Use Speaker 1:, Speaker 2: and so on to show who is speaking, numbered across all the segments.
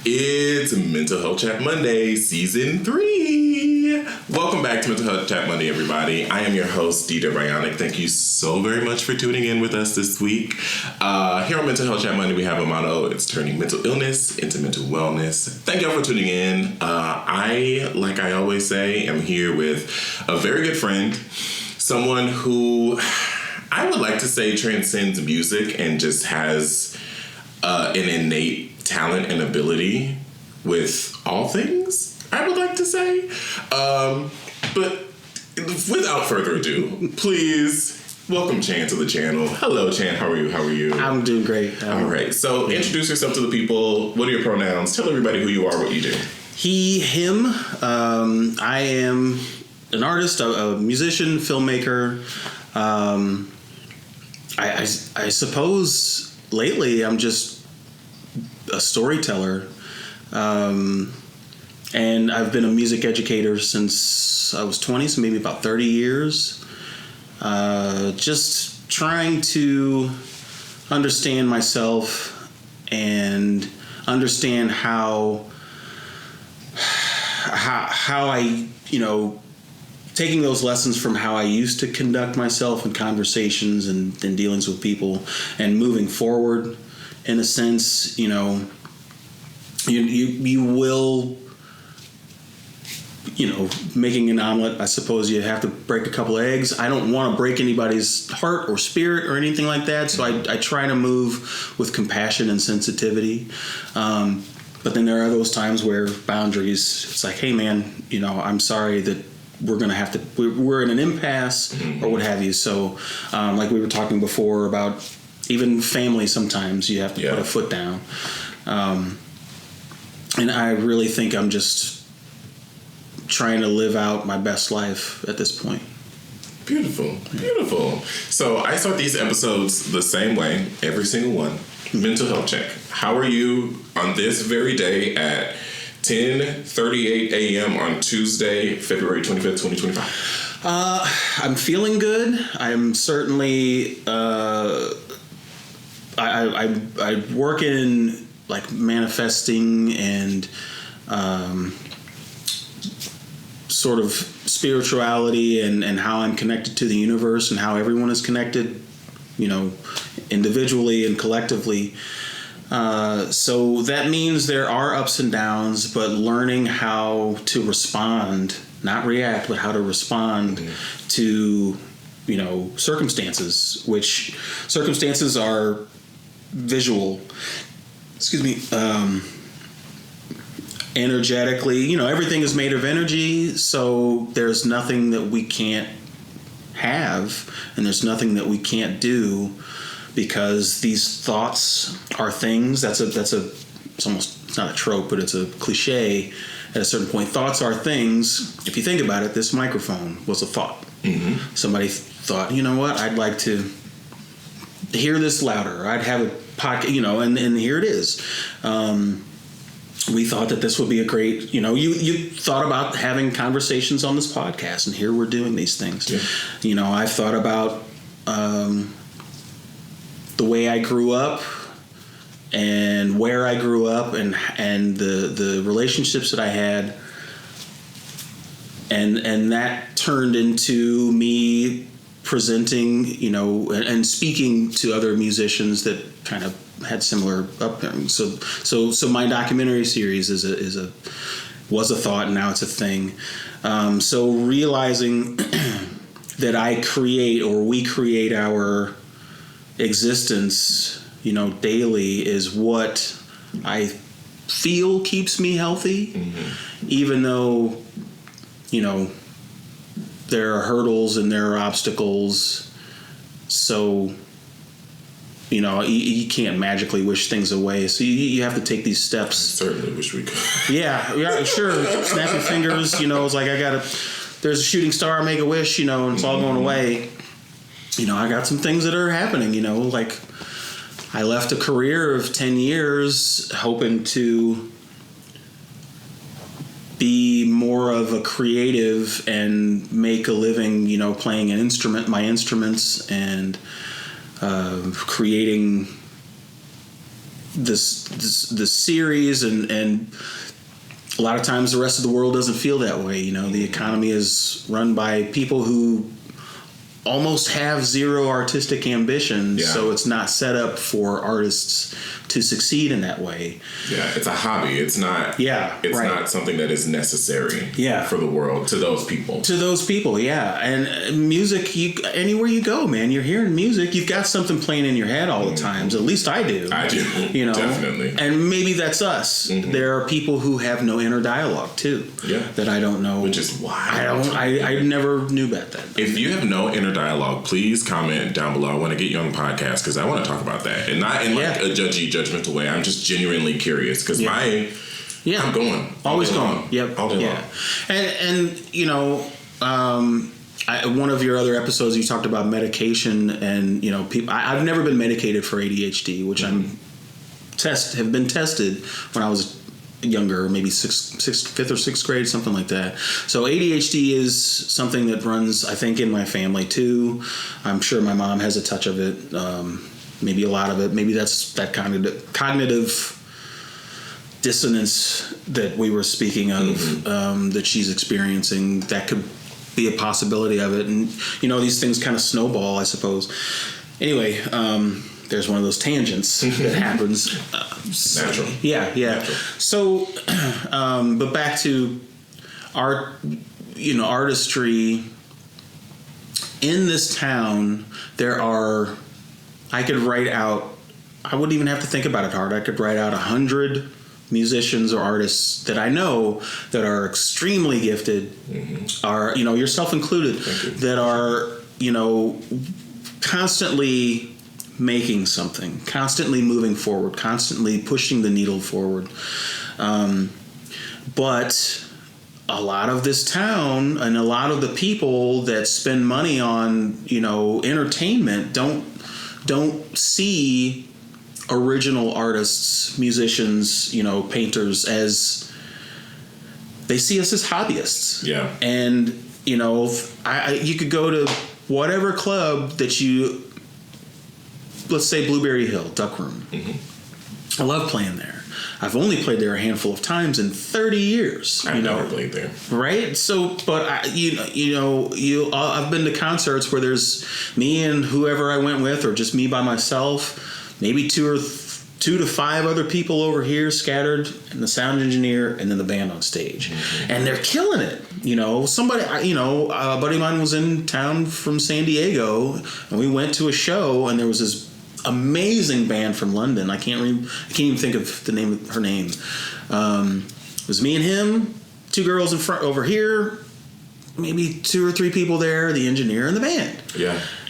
Speaker 1: It's Mental Health Chat Monday, Season 3. Welcome back to Mental Health Chat Monday, everybody. I am your host, DDare Bionic. Thank you so very much for tuning in with us this week. Here on Mental Health Chat Monday, we have a motto. It's turning mental illness into mental wellness. Thank y'all for tuning in. Like I always say, am here with a very good friend, someone who I would like to say transcends music and just has an innate talent and ability with all things, I would like to say. But without further ado, please welcome Chan to the channel. Hello, Chan. How are you?
Speaker 2: I'm doing great.
Speaker 1: All right. So introduce yourself to the people. What are your pronouns? Tell everybody who you are, what you do.
Speaker 2: He, him. I am an artist, a musician, filmmaker. I suppose lately I'm just a storyteller, and I've been a music educator since I was 20, so maybe about 30 years. Just trying to understand myself and understand how I, taking those lessons from how I used to conduct myself in conversations and dealings with people and moving forward. In a sense, you will, making an omelet, I suppose you have to break a couple of eggs. I don't want to break anybody's heart or spirit or anything like that, so I try to move with compassion and sensitivity. But then there are those times where boundaries, it's like, hey man, I'm sorry that we're in an impasse or what have you. So like we were talking before about even family, sometimes you have to put a foot down. And I really think I'm just trying to live out my best life at this point.
Speaker 1: Beautiful. So I start these episodes the same way, every single one. Mental health check. How are you on this very day at 10:38 a.m. on Tuesday, February 25th, 2025?
Speaker 2: I'm feeling good. I'm certainly... I work in like manifesting and sort of spirituality and how I'm connected to the universe and how everyone is connected, individually and collectively. So that means there are ups and downs, but learning how to respond, not react, but how to respond to, circumstances, which circumstances are visual, energetically, everything is made of energy, so there's nothing that we can't have and there's nothing that we can't do, because these thoughts are things. It's not a trope, but it's a cliche at a certain point. Thoughts are things. If you think about it, this microphone was a thought. Somebody thought, I'd like to hear this louder. I'd have a pocket, and here it is. We thought that this would be a great, you thought about having conversations on this podcast, and here we're doing these things. Yeah. I've thought about the way I grew up and where I grew up and the relationships that I had, and that turned into me presenting, and speaking to other musicians that kind of had similar upbringing. So my documentary series was a thought, and now it's a thing. So realizing that I create, or we create, our existence, daily, is what I feel keeps me healthy, even though, there are hurdles and there are obstacles. So, you can't magically wish things away. So you have to take these steps.
Speaker 1: I certainly wish we could.
Speaker 2: Yeah, sure. Snap your fingers. It's like there's a shooting star, make a wish, and it's all going away. I got some things that are happening, like I left a career of 10 years hoping to be more of a creative and make a living, playing my instruments and creating this series, and a lot of times the rest of the world doesn't feel that way. You know, the economy is run by people who almost have zero artistic ambition, so it's not set up for artists to succeed in that way.
Speaker 1: Yeah, it's a hobby. It's not. Yeah, it's not something that is necessary. For the world, to those people. To those people,
Speaker 2: and music. Anywhere you go, man, you're hearing music. You've got something playing in your head all the time. At least I do.
Speaker 1: I do.
Speaker 2: You know,
Speaker 1: definitely.
Speaker 2: And maybe that's us. There are people who have no inner dialogue too. That I don't know.
Speaker 1: Which is wild.
Speaker 2: I never knew about that.
Speaker 1: If you have no inner dialogue, please comment down below. I want to get you on the podcast because I want to talk about that, and not in like a judgmental way. I'm just genuinely curious because I'm going
Speaker 2: always going. Yep,
Speaker 1: all day long.
Speaker 2: And you know, one of your other episodes you talked about medication, and you know, people. I've never been medicated for ADHD, which have been tested when I was younger, maybe fifth or sixth grade, something like that. So ADHD is something that runs, I think, in my family too. I'm sure my mom has a touch of it, maybe a lot of it. Maybe that's that cognitive dissonance that we were speaking of, that she's experiencing. That could be a possibility of it. And, you know, these things kind of snowball, I suppose. Anyway, there's one of those tangents that happens.
Speaker 1: Natural.
Speaker 2: Natural. So, but back to art, you know, artistry. In this town, I could write out, I wouldn't even have to think about it hard. I could write out 100 musicians or artists that I know that are extremely gifted, are, you know, yourself included, that are, you know, constantly making something, constantly moving forward, constantly pushing the needle forward. But a lot of this town and a lot of the people that spend money on, you know, entertainment don't see original artists, musicians, you know, painters as, they see us as hobbyists. And, you know, you could go to whatever club that you, let's say Blueberry Hill, Duck Room. I love playing there. I've only played there a handful of times in 30 years.
Speaker 1: I've never played there.
Speaker 2: Right? So, but I've been to concerts where there's me and whoever I went with, or just me by myself, maybe two to five other people over here scattered, and the sound engineer, and then the band on stage. And they're killing it. You know, a buddy of mine was in town from San Diego, and we went to a show, and there was this amazing band from London. I can't even think of the name of her name. It was me and him, two girls in front over here, maybe two or three people there, the engineer and the band.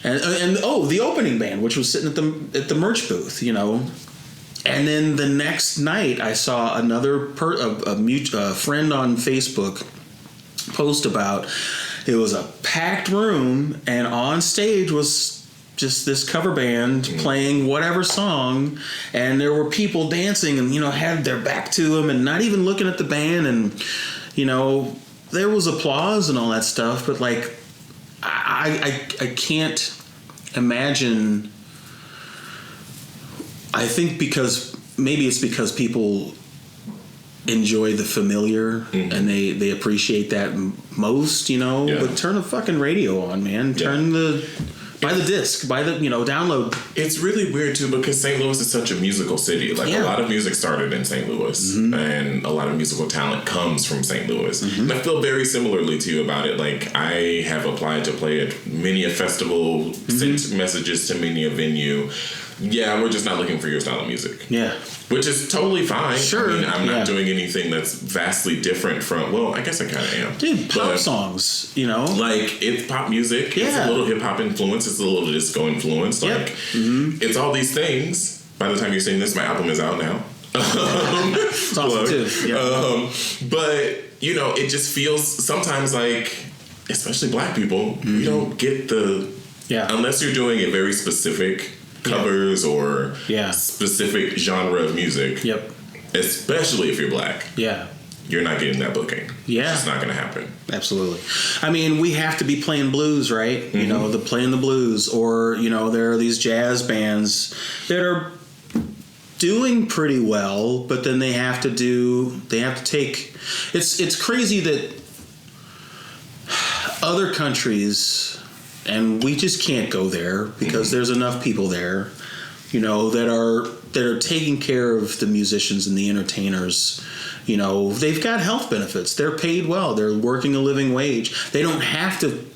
Speaker 2: And the opening band, which was sitting at the merch booth, you know. And then the next night, I saw another friend on Facebook post about, it was a packed room, and on stage was just this cover band playing whatever song, and there were people dancing and, you know, had their back to them and not even looking at the band, and, you know, there was applause and all that stuff, but like I can't imagine. I think maybe it's because people enjoy the familiar and they appreciate that most, you know. But turn the fucking radio on, man. Buy the disc, download. It's really weird too, because St. Louis is such a musical city. Like, a lot of music started in St. Louis, and a lot of musical talent comes from St. Louis. And I feel very similarly to you about it. Like, I have applied to play at many a festival, sent messages to many a venue. We're just not looking for your style of music. Which is totally fine. Sure. I mean, I'm not doing anything that's vastly different from, well, I guess I kind of am. Dude, pop songs, you know?
Speaker 1: Like, it's pop music. It's a little hip-hop influence. It's a little disco influence. Like, it's all these things. By the time you're seeing this, my album is out now. It's awesome, too. But, you know, it just feels sometimes like, especially black people, we don't get unless you're doing a very specific covers or specific genre of music, especially if you're black, you're not getting that booking. It's just not going to happen.
Speaker 2: Absolutely. I mean, we have to be playing blues, right? You know, playing the blues, or, you know, there are these jazz bands that are doing pretty well, but then they have to take. It's crazy that other countries, and we just can't go there because there's enough people there, that are taking care of the musicians and the entertainers. They've got health benefits. They're paid well. They're working a living wage. They don't have to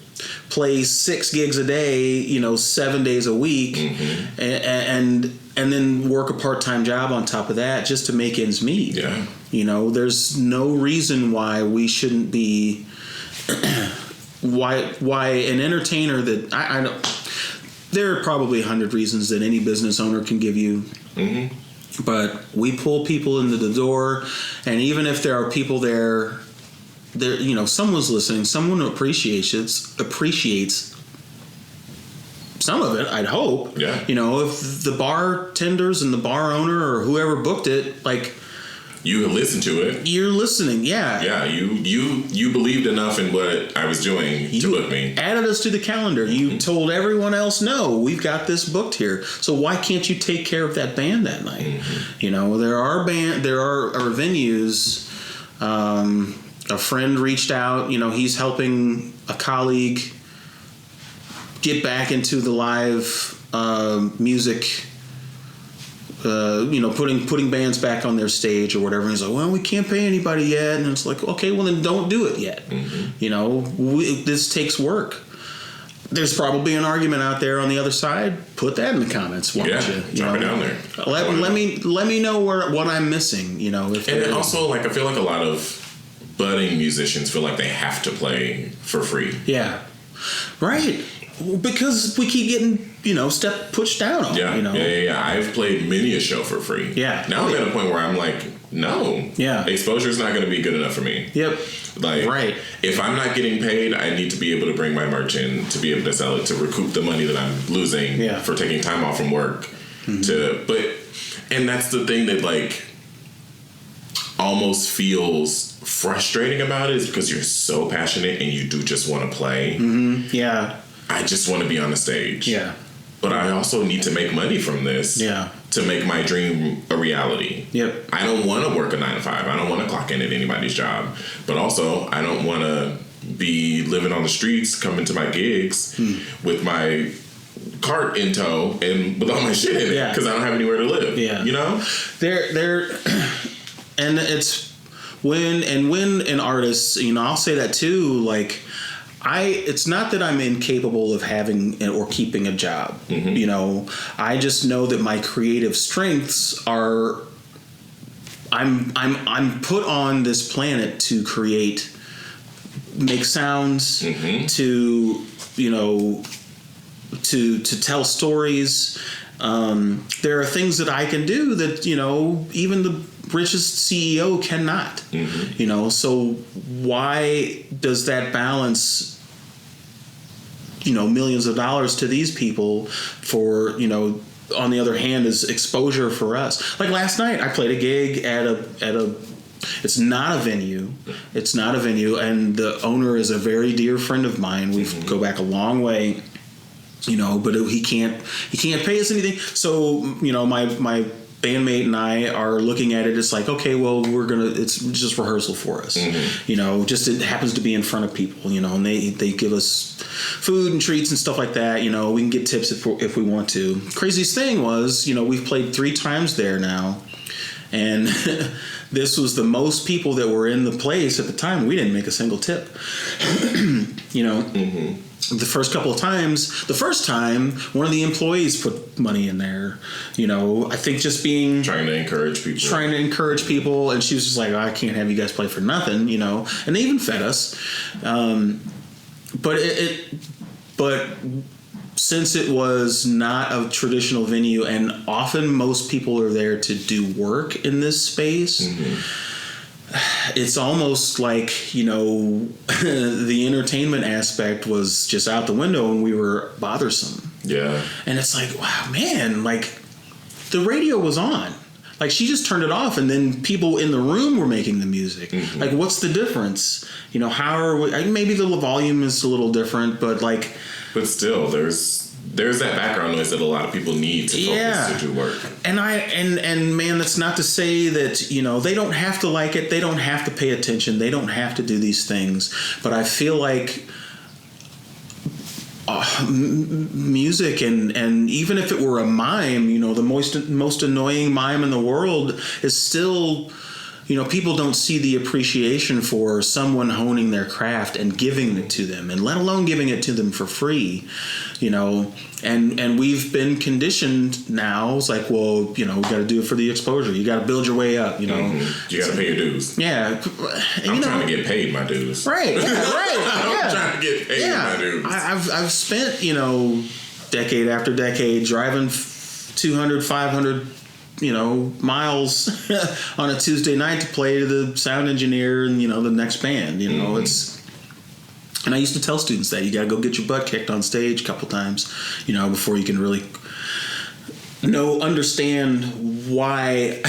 Speaker 2: play 6 gigs a day, 7 days a week, and then work a part-time job on top of that just to make ends meet.
Speaker 1: Yeah.
Speaker 2: There's no reason why we shouldn't be why an entertainer that I don't. There are probably 100 reasons that any business owner can give you. But we pull people into the door, and even if there are people there, someone's listening, someone appreciates some of it, I'd hope.
Speaker 1: Yeah.
Speaker 2: If the bartenders and the bar owner or whoever booked it, like,
Speaker 1: you listen to it.
Speaker 2: You're listening, yeah.
Speaker 1: Yeah, you believed enough in what I was doing to book me.
Speaker 2: Added us to the calendar. You told everyone else, no, we've got this booked here. So why can't you take care of that band that night? There are venues. A friend reached out. He's helping a colleague get back into the live music. Putting bands back on their stage or whatever. And he's like, well, we can't pay anybody yet. And it's like, okay, well then don't do it yet. This takes work. There's probably an argument out there on the other side. Put that in the comments. Why don't you?
Speaker 1: Drop it down there.
Speaker 2: Let me know what I'm missing.
Speaker 1: And also, I feel like a lot of budding musicians feel like they have to play for free.
Speaker 2: Yeah, right. Because we keep getting, step pushed down on.
Speaker 1: Yeah. I've played many a show for free.
Speaker 2: Yeah.
Speaker 1: Now I'm at a point where I'm like, no.
Speaker 2: Yeah.
Speaker 1: Exposure is not going to be good enough for me.
Speaker 2: Yep. Right.
Speaker 1: If I'm not getting paid, I need to be able to bring my merch in to be able to sell it, to recoup the money that I'm losing for taking time off from work. And that's the thing that almost feels frustrating about it, is because you're so passionate and you do just want to play.
Speaker 2: Yeah.
Speaker 1: I just want to be on the stage.
Speaker 2: Yeah.
Speaker 1: But I also need to make money from this.
Speaker 2: Yeah.
Speaker 1: To make my dream a reality.
Speaker 2: Yep.
Speaker 1: I don't want to work a 9 to 5. I don't want to clock in at anybody's job. But also, I don't want to be living on the streets, coming to my gigs with my cart in tow and with all my shit in it because I don't have anywhere to live.
Speaker 2: Yeah. There, and it's when an artist, I'll say that too, it's not that I'm incapable of having or keeping a job. I just know that my creative strengths are. I'm put on this planet to make sounds, to to tell stories. There are things that I can do that even the richest CEO cannot. So why does that balance millions of dollars to these people for on the other hand is exposure for us? Like last night I played a gig at a it's not a venue, and the owner is a very dear friend of mine. We go back a long way, but he can't pay us anything. So my bandmate and I are looking at it. It's like, okay, well, it's just rehearsal for us. Just it happens to be in front of people, and they give us food and treats and stuff like that. We can get tips if we want to. Craziest thing was, we've played 3 times there now, and this was the most people that were in the place at the time. We didn't make a single tip. The first couple of times, the first time, one of the employees put money in there. I think just being
Speaker 1: trying to encourage
Speaker 2: people, and she was just like, I can't have you guys play for nothing, and they even fed us. But since it was not a traditional venue, and often most people are there to do work in this space. It's almost like, the entertainment aspect was just out the window and we were bothersome. Yeah. And it's like, wow, man, the radio was on. She just turned it off and then people in the room were making the music. What's the difference? How are we, maybe the volume is a little different, but
Speaker 1: But still, there's there's that background noise that a lot of people need to focus to do work.
Speaker 2: And man, that's not to say that, you know, they don't have to like it. They don't have to pay attention. They don't have to do these things. But I feel like music and even if it were a mime, you know, the most annoying mime in the world is still, you know, people don't see the appreciation for someone honing their craft and giving it to them, and let alone giving it to them for free, you know. And we've been conditioned now. It's like, well, you know, we got to do it for the exposure. You got to build your way up, you know.
Speaker 1: Mm-hmm. You got to pay your dues.
Speaker 2: Yeah.
Speaker 1: I'm trying to get paid my dues.
Speaker 2: Right. Yeah, right.
Speaker 1: I'm trying to get paid my dues.
Speaker 2: I've spent, you know, decade after decade driving 200, 500, you know, miles on a Tuesday night to play to the sound engineer and, you know, the next band. You know, and I used to tell students that you got to go get your butt kicked on stage a couple times, you know, before you can really understand why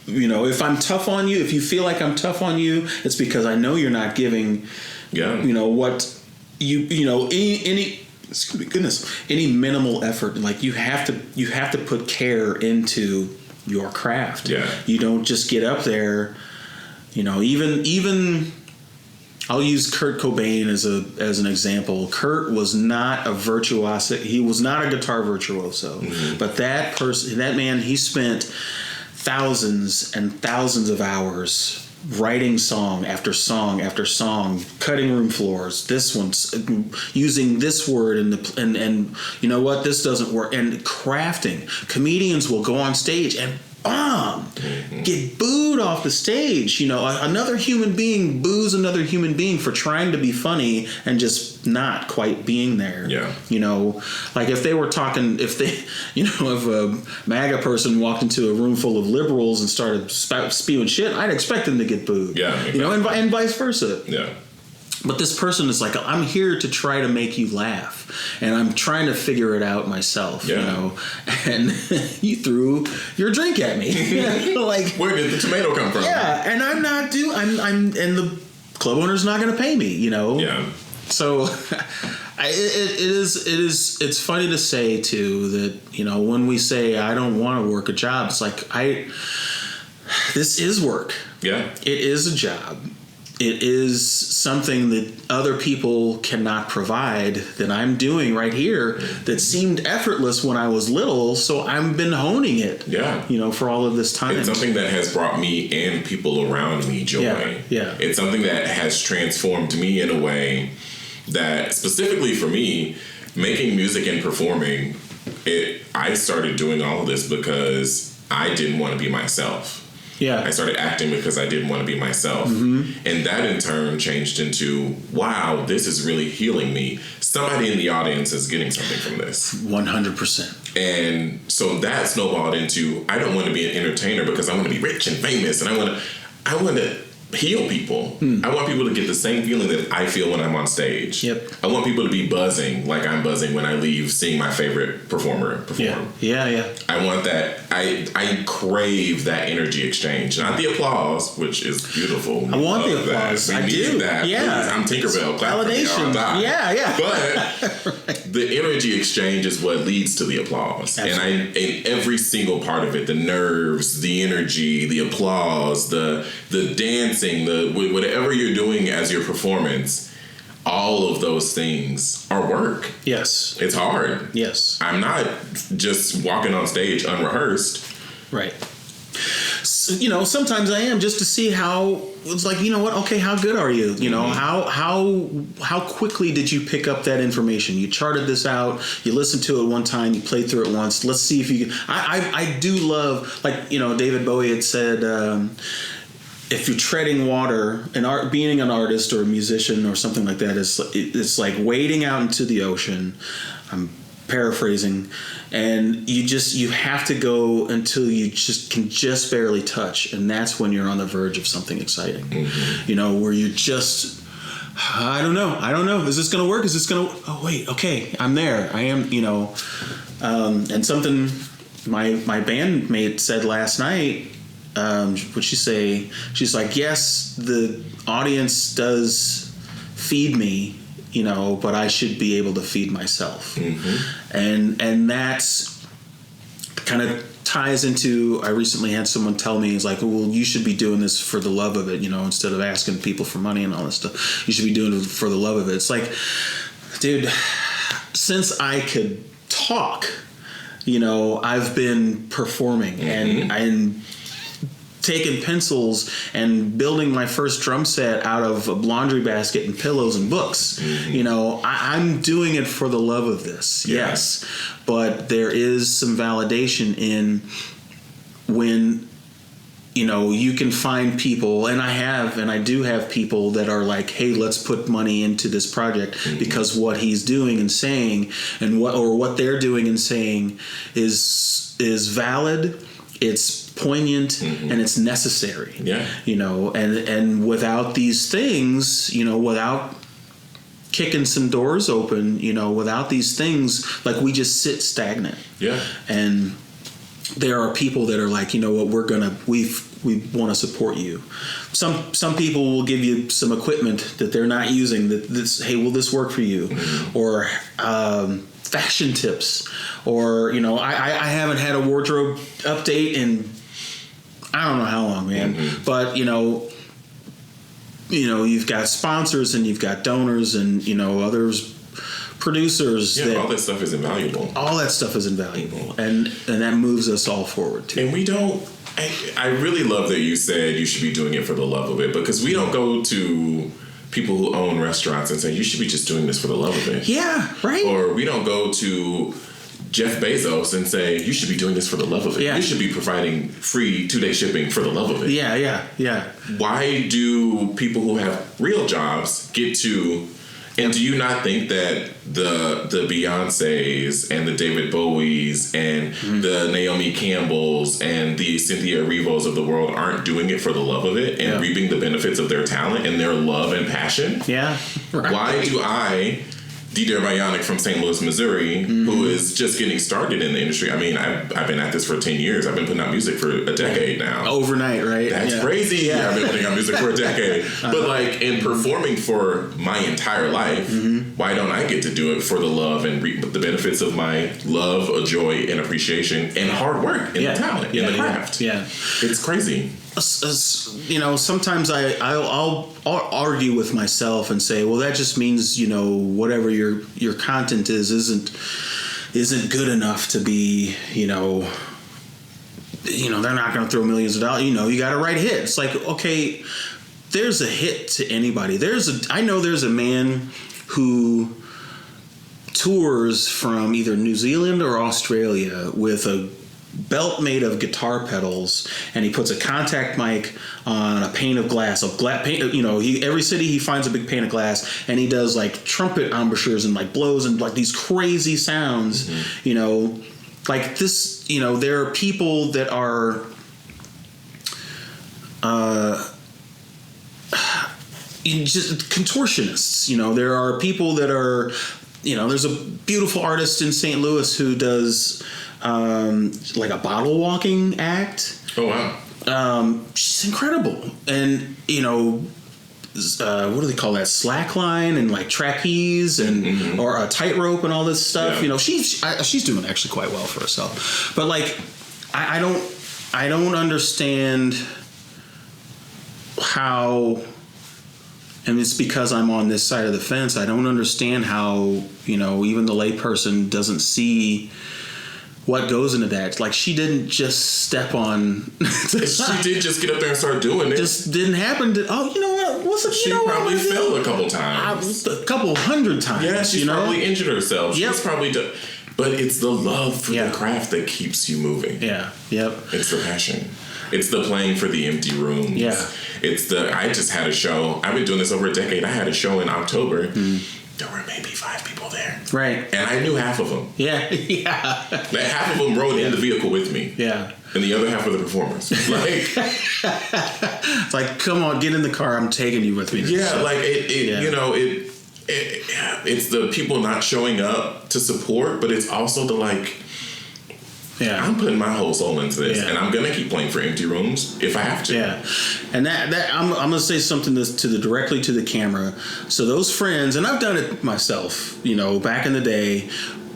Speaker 2: you know, if I'm tough on you, if you feel like I'm tough on you, it's because I know you're not giving, you know, what you know, any excuse me, goodness, any minimal effort. Like you have to put care into your craft.
Speaker 1: Yeah.
Speaker 2: You don't just get up there, you know, even I'll use Kurt Cobain as an example. Kurt was not a virtuoso. He was not a guitar virtuoso. Mm-hmm. But that man, he spent thousands and thousands of hours writing song after song after song, cutting room floors. This one's using this word and you know what, this doesn't work, and crafting. Comedians will go on stage and get booed off the stage. You know, another human being boos another human being for trying to be funny and just not quite being there.
Speaker 1: Yeah.
Speaker 2: You know, like if a MAGA person walked into a room full of liberals and started spewing shit, I'd expect them to get booed.
Speaker 1: Yeah. Exactly.
Speaker 2: You know, and vice versa.
Speaker 1: Yeah.
Speaker 2: But this person is like, I'm here to try to make you laugh, and I'm trying to figure it out myself, you know. And you threw your drink at me, like, where did the tomato come from? Yeah, and I'm and the club owner's not going to pay me, you know. Yeah. So it's funny to say too that, you know, when we say I don't want to work a job, it's like this is work. Yeah. It is a job. It is something that other people cannot provide that I'm doing right here that seemed effortless when I was little, so I've been honing it, you know, for all of this time.
Speaker 1: It's something that has brought me and people around me joy. Yeah. It's something that has transformed me in a way that, specifically for me, making music and performing, I started doing all of this because I didn't want to be myself. Yeah. I started acting because I didn't want to be myself. Mm-hmm. And that in turn changed into, wow, this is really healing me. Somebody in the audience is getting something from this. 100%. And so that snowballed into, I don't want to be an entertainer because I want to be rich and famous, and I want to heal people. I want people to get the same feeling that I feel when I'm on stage. Yep. I want people to be buzzing like I'm buzzing when I leave seeing my favorite performer perform. Yeah. I want that. I crave that energy exchange, not the applause, which is beautiful. I want the applause. I do. That. Yeah. Please, I'm Tinkerbell. Validation. Yeah. But the energy exchange is what leads to the applause. Absolutely. And every single part of it, the nerves, the energy, the applause, the dancing, whatever you're doing as your performance, all of those things are work. Yes. It's hard. Yes. I'm not just walking on stage unrehearsed. Right. So, you know, sometimes I am, just to see how, it's like, you know what, okay, how good are you? You know, how quickly did you pick up that information? You charted this out, you listened to it one time, you played through it once. Let's see if you can. I do love, like, you know, David Bowie had said, if you're treading water, being an artist or a musician or something like that, it's like wading out into the ocean. I'm paraphrasing, and you have to go until you can just barely touch, and that's when you're on the verge of something exciting. Mm-hmm. You know, where you just, I don't know. Is this going to work? Is this going to? Oh wait, okay, I'm there. I am. You know, and something my bandmate said last night. Would she say? She's like, yes, the audience does feed me
Speaker 2: but I should be able to feed myself. And that's kind of ties into, I recently had someone tell me, it's like, well, you should be doing this for the love of it, instead of asking people for money and all this stuff. You should be doing it for the love of it. It's like, dude, since I could talk, I've been performing and taking pencils and building my first drum set out of a laundry basket and pillows and books. I'm doing it for the love of this. Yeah. Yes. But there is some validation in when, you can find people, and I do have people that are like, hey, let's put money into this project because what he's doing and saying and what they're doing and saying is valid. It's poignant and it's necessary. Yeah. And without these things, without kicking some doors open, without these things, like, we just sit stagnant. Yeah. And there are people that are like, what, we want to support you. Some people will give you some equipment that they're not using, hey, will this work for you? Or fashion tips, or I haven't had a wardrobe update in I don't know how long, man. But you've got sponsors and you've got donors and others, producers.
Speaker 1: Yeah, all that stuff is invaluable.
Speaker 2: All that stuff is invaluable, and that moves us all forward too.
Speaker 1: And we don't. I really love that you said you should be doing it for the love of it, because we don't go to people who own restaurants and say, you should be just doing this for the love of it.
Speaker 2: Yeah, right.
Speaker 1: Or we don't go to Jeff Bezos and say, you should be doing this for the love of it. Yeah. You should be providing free 2-day shipping for the love of it.
Speaker 2: Yeah.
Speaker 1: Why do people who have real jobs get to... And do you not think that the Beyoncés and the David Bowies and the Naomi Campbells and the Cynthia Erivos of the world aren't doing it for the love of it and reaping the benefits of their talent and their love and passion?
Speaker 2: Yeah. Right.
Speaker 1: Why do I, DDare Bionic from St. Louis, Missouri, who is just getting started in the industry? I mean, I've been at this for 10 years. I've been putting out music for a decade now. Overnight,
Speaker 2: right?
Speaker 1: That's crazy. Yeah. I've been putting out music for a decade. But like, in performing for my entire life, why don't I get to do it for the love and reap the benefits of my love, joy, and appreciation and hard work and the talent and the craft? Yeah. It's crazy.
Speaker 2: Sometimes I'll argue with myself and say, well, that just means, whatever your content isn't good enough to be, they're not going to throw millions of dollars. You got to write hits. Like, okay, there's a hit to anybody. I know there's a man who tours from either New Zealand or Australia with a belt made of guitar pedals, and he puts a contact mic on a pane of glass. Every city he finds a big pane of glass, and he does like trumpet embouchures and like blows and like these crazy sounds. Like this. There are people that are just contortionists. There are people that are. There's a beautiful artist in St. Louis who does. Like a bottle walking act.
Speaker 1: Oh wow!
Speaker 2: She's incredible, and what do they call that? Slackline and like trapeze and or a tightrope and all this stuff. Yeah. She's doing actually quite well for herself. But like, I don't understand how. And it's because I'm on this side of the fence. I don't understand how even the layperson doesn't see what goes into that. Like, she didn't just step on.
Speaker 1: She did just get up there and start doing it.
Speaker 2: Just didn't happen.
Speaker 1: She probably fell a couple times.
Speaker 2: A couple hundred times.
Speaker 1: Yeah, she's probably injured herself. Yep. She's probably done. But it's the love for the craft that keeps you moving. Yeah. Yep. It's the passion. It's the playing for the empty rooms. Yeah. I just had a show. I've been doing this over a decade. I had a show in October. There were maybe 5 people there. Right. And I knew half of them. Yeah. Yeah. Half of them rode in the vehicle with me. Yeah. And the other half were the performers. Like,
Speaker 2: it's like, come on, get in the car. I'm taking you with me.
Speaker 1: Yeah. So, like, it's the people not showing up to support, but it's also the, like,
Speaker 2: Yeah.
Speaker 1: I'm putting my whole soul into this,
Speaker 2: Yeah.
Speaker 1: and I'm gonna keep playing for empty rooms if I have to.
Speaker 2: Yeah, and that I'm gonna say something directly to the camera. So those friends, and I've done it myself. Back in the day,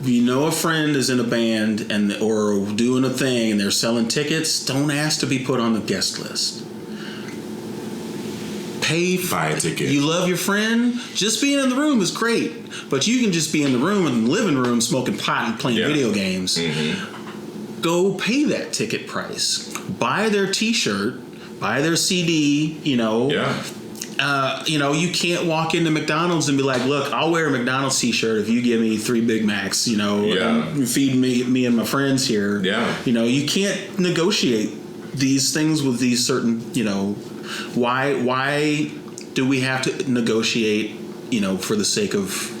Speaker 2: a friend is in a band or doing a thing, and they're selling tickets. Don't ask to be put on the guest list. Buy
Speaker 1: a ticket.
Speaker 2: You love your friend. Just being in the room is great, but you can just be in the room in the living room smoking pot and playing video games. Mm-hmm. Go pay that ticket price. Buy their T-shirt. Buy their CD.
Speaker 1: Yeah.
Speaker 2: You can't walk into McDonald's and be like, "Look, I'll wear a McDonald's T-shirt if you give me 3 Big Macs." And feed me and my friends here.
Speaker 1: Yeah.
Speaker 2: You can't negotiate these things with these certain. Why do we have to negotiate? For the sake of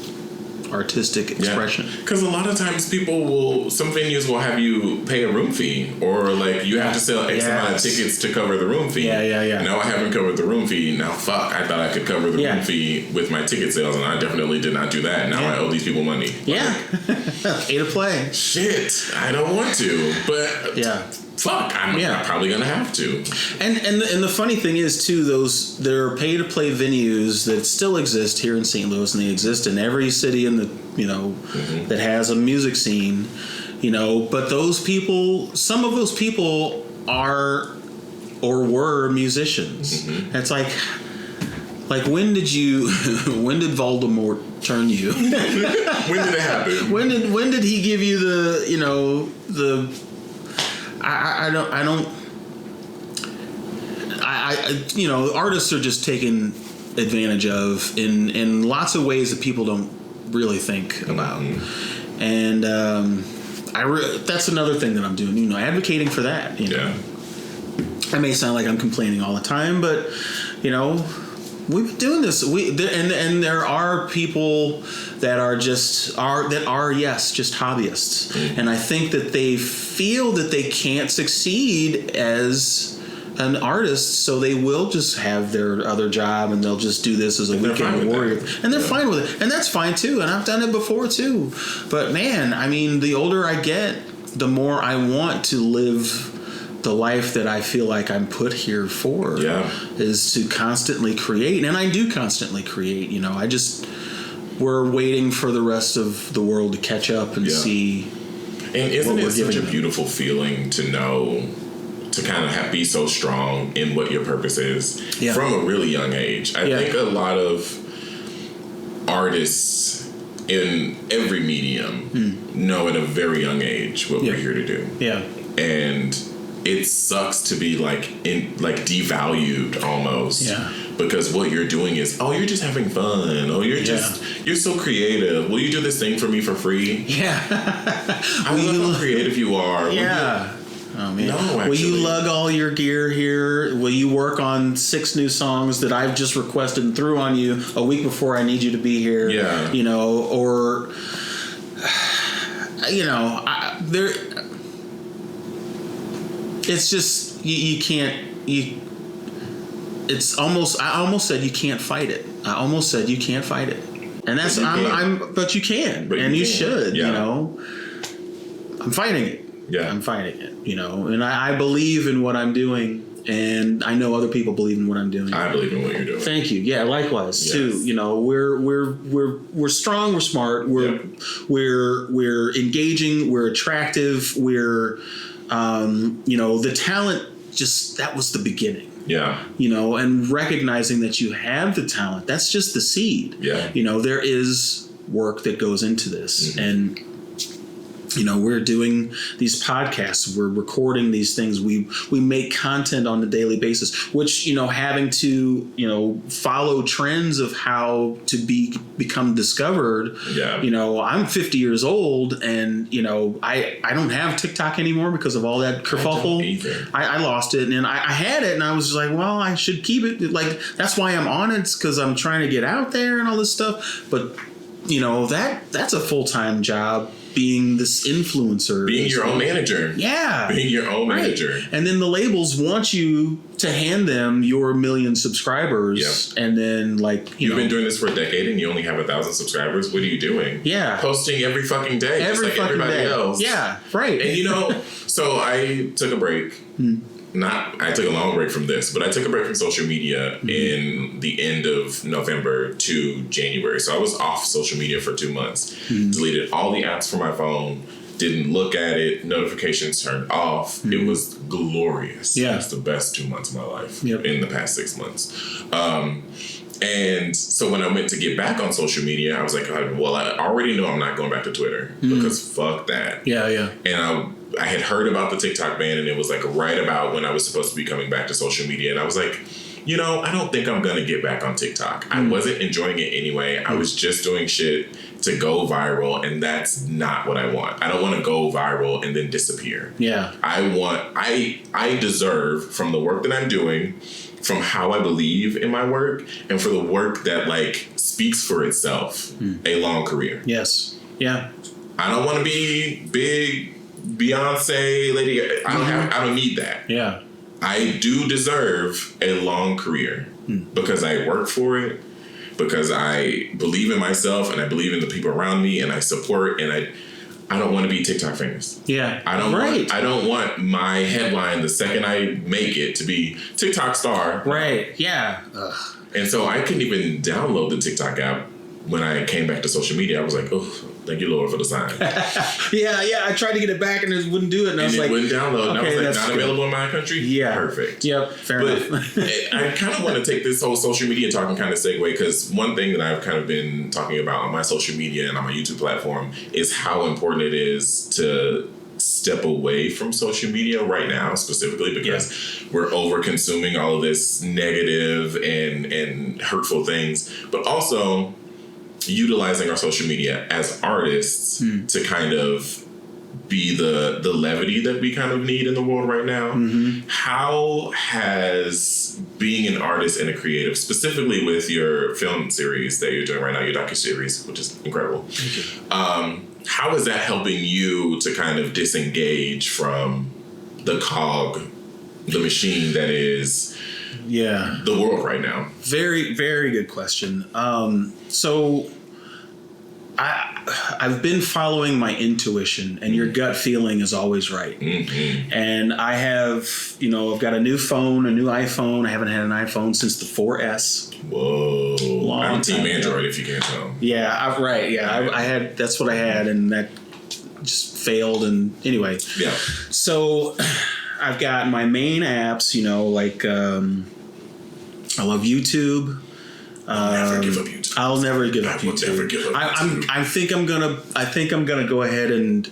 Speaker 2: artistic expression.
Speaker 1: Because a lot of times some venues will have you pay a room fee, or like you have to sell X amount of tickets to cover the room fee.
Speaker 2: Yeah.
Speaker 1: No, I haven't covered the room fee. Now, fuck, I thought I could cover the room fee with my ticket sales, and I definitely did not do that. Now I owe these people money.
Speaker 2: Yeah. Pay to play.
Speaker 1: Shit, I don't want to, but fuck, I'm probably gonna have to.
Speaker 2: And the funny thing is too, there are pay to play venues that still exist here in St. Louis, and they exist in every city in the that has a music scene. But some of those people are or were musicians. Mm-hmm. It's like when did Voldemort turn you?
Speaker 1: When did it happen?
Speaker 2: When did he give you the artists are just taken advantage of in lots of ways that people don't really think about. And that's another thing that I'm doing, advocating for that.
Speaker 1: Yeah.
Speaker 2: I may sound like I'm complaining all the time, but we've been doing this. And there are people that are just hobbyists, and I think that they feel that they can't succeed as an artist, so they will just have their other job and they'll just do this as a weekend warrior, and they're fine with it, and that's fine too. And I've done it before too. But man, I mean, the older I get, the more I want to live the life that I feel like I'm put here for. Is to constantly create, and I do constantly create. We're waiting for the rest of the world to catch up and see.
Speaker 1: And isn't it such a beautiful feeling to know, to kind of be so strong in what your purpose is from a really young age? I think a lot of artists in every medium know at a very young age what we're here to do. Yeah. And it sucks to be devalued almost. Yeah. Because what you're doing is, you're just having fun. You're so creative. Will you do this thing for me for free? Yeah. I love how creative you are.
Speaker 2: Yeah. Oh, man. No, actually. Will you lug all your gear here? Will you work on 6 new songs that I've just requested and threw on you a week before I need you to be here? Yeah. It's just you can't. It's almost. I almost said you can't fight it. And that's but you can, and you should. Yeah. I'm fighting it. Yeah, I'm fighting it. And I believe in what I'm doing, and I know other people believe in what I'm doing.
Speaker 1: I believe in what you're doing.
Speaker 2: Thank you. Yeah, likewise too. We're strong. We're smart. We're engaging. We're attractive. We're the talent. Just that was the beginning. Yeah. And recognizing that you have the talent. That's just the seed. Yeah. There is work that goes into this, and. We're doing these podcasts. We're recording these things. We make content on a daily basis, which, having to, follow trends of how to become discovered. Yeah. I'm 50 years old, and, I don't have TikTok anymore because of all that kerfuffle. I lost it, and I had it, and I was just like, well, I should keep it. Like, that's why I'm on it, because I'm trying to get out there and all this stuff. But, that's a full-time job. Being this influencer.
Speaker 1: Being your own manager.
Speaker 2: Yeah.
Speaker 1: Being your own manager.
Speaker 2: And then the labels want you to hand them your 1 million subscribers, and then like
Speaker 1: you've been doing this for a decade and you only have 1,000 subscribers. What are you doing?
Speaker 2: Yeah,
Speaker 1: posting every fucking day, just like everybody else.
Speaker 2: Yeah, right.
Speaker 1: And so I took a break. I took a long break from this, but I took a break from social media in the end of November to January. So I was off social media for 2 months. Deleted all the apps from my phone. Didn't look at it. Notifications turned off. It was glorious.
Speaker 2: Yeah.
Speaker 1: It's the best 2 months of my life in the past 6 months. And so when I went to get back on social media, I was like, well, I already know I'm not going back to Twitter because fuck that.
Speaker 2: Yeah.
Speaker 1: And I had heard about the TikTok ban, and it was like right about when I was supposed to be coming back to social media. And I was like, I don't think I'm going to get back on TikTok. I wasn't enjoying it anyway. I was just doing shit to go viral, and that's not what I want. I don't want to go viral and then disappear.
Speaker 2: Yeah.
Speaker 1: I deserve, from the work that I'm doing, from how I believe in my work, and for the work that like speaks for itself, a long career.
Speaker 2: Yes. Yeah.
Speaker 1: I don't want to be big Beyonce, Lady. I don't need that.
Speaker 2: Yeah.
Speaker 1: I do deserve a long career because I work for it, because I believe in myself and I believe in the people around me, and I support, and I don't want to be TikTok famous.
Speaker 2: Yeah.
Speaker 1: I don't want my headline the second I make it to be TikTok star.
Speaker 2: Right. Yeah. Ugh.
Speaker 1: And so I couldn't even download the TikTok app when I came back to social media. I was like, oh, thank you, Lord, for the sign.
Speaker 2: Yeah. I tried to get it back and it wouldn't do it. And I was like,
Speaker 1: it wouldn't download.
Speaker 2: Okay,
Speaker 1: and I was like, not
Speaker 2: good.
Speaker 1: available in my country?
Speaker 2: Yeah.
Speaker 1: Perfect.
Speaker 2: Yep. Fair enough.
Speaker 1: I kind of want to take this whole social media talk and kind of segue, because one thing that I've kind of been talking about on my social media and on my YouTube platform is how important it is to step away from social media right now, specifically because we're over consuming all of this negative and hurtful things, but also utilizing our social media as artists to kind of be the levity that we kind of need in the world right now. How has being an artist and a creative, specifically with your film series that you're doing right now, your docuseries, which is incredible, how is that helping you to kind of disengage from the cog, the machine that is the world right now?
Speaker 2: Very, very good question. So I've been following my intuition, and your gut feeling is always right. And I have, I've got a new phone, a new iPhone. I haven't had an iPhone since the 4S.
Speaker 1: Whoa. I'm Team Android, if you can't tell.
Speaker 2: Yeah, right. Yeah, I had, that's what I had, and that just failed. And anyway.
Speaker 1: Yeah.
Speaker 2: So I've got my main apps, like I love YouTube.
Speaker 1: I'll never give up YouTube.
Speaker 2: I'll never give up YouTube.
Speaker 1: I will never give up YouTube.
Speaker 2: I think I'm gonna go ahead and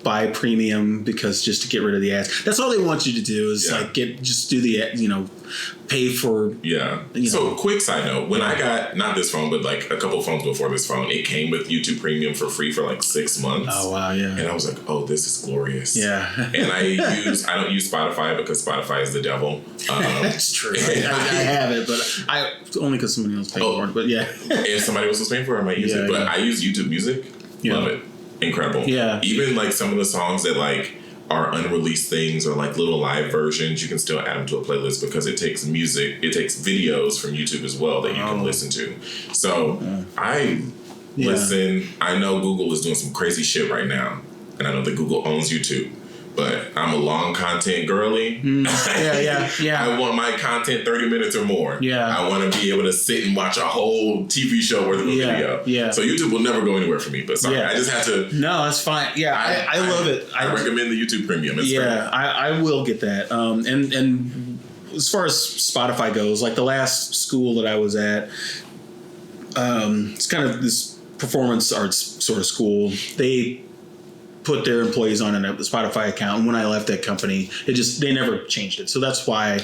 Speaker 2: buy premium, because just to get rid of the ads. That's all they want you to do is just do the pay for.
Speaker 1: Yeah. So quick side note, when I got not this phone, but like a couple phones before this phone, it came with YouTube Premium for free for like 6 months.
Speaker 2: Oh wow, yeah.
Speaker 1: And I was like, oh, this is glorious.
Speaker 2: Yeah.
Speaker 1: And I don't use Spotify because Spotify is the devil.
Speaker 2: That's true. I have it, but only because somebody else paid for it. But yeah.
Speaker 1: If somebody else was paying for it, I might use it. But I use YouTube Music. Love it. Incredible. Yeah. Even like some of the songs that like are unreleased things or like little live versions, you can still add them to a playlist because it takes videos from YouTube as well that you can listen to. So I listen. I know Google is doing some crazy shit right now, and I know that Google owns YouTube. But I'm a long content girly.
Speaker 2: Yeah.
Speaker 1: I want my content 30 minutes or more.
Speaker 2: Yeah.
Speaker 1: I want to be able to sit and watch a whole TV show worth of a video.
Speaker 2: Yeah.
Speaker 1: So YouTube will never go anywhere for me. But sorry, I just had to.
Speaker 2: No, that's fine. Yeah, I love it.
Speaker 1: I recommend the YouTube Premium. It's great.
Speaker 2: I will get that. And as far as Spotify goes, like the last school that I was at, it's kind of this performance arts sort of school. They put their employees on a Spotify account, and when I left that company, they never changed it. So that's why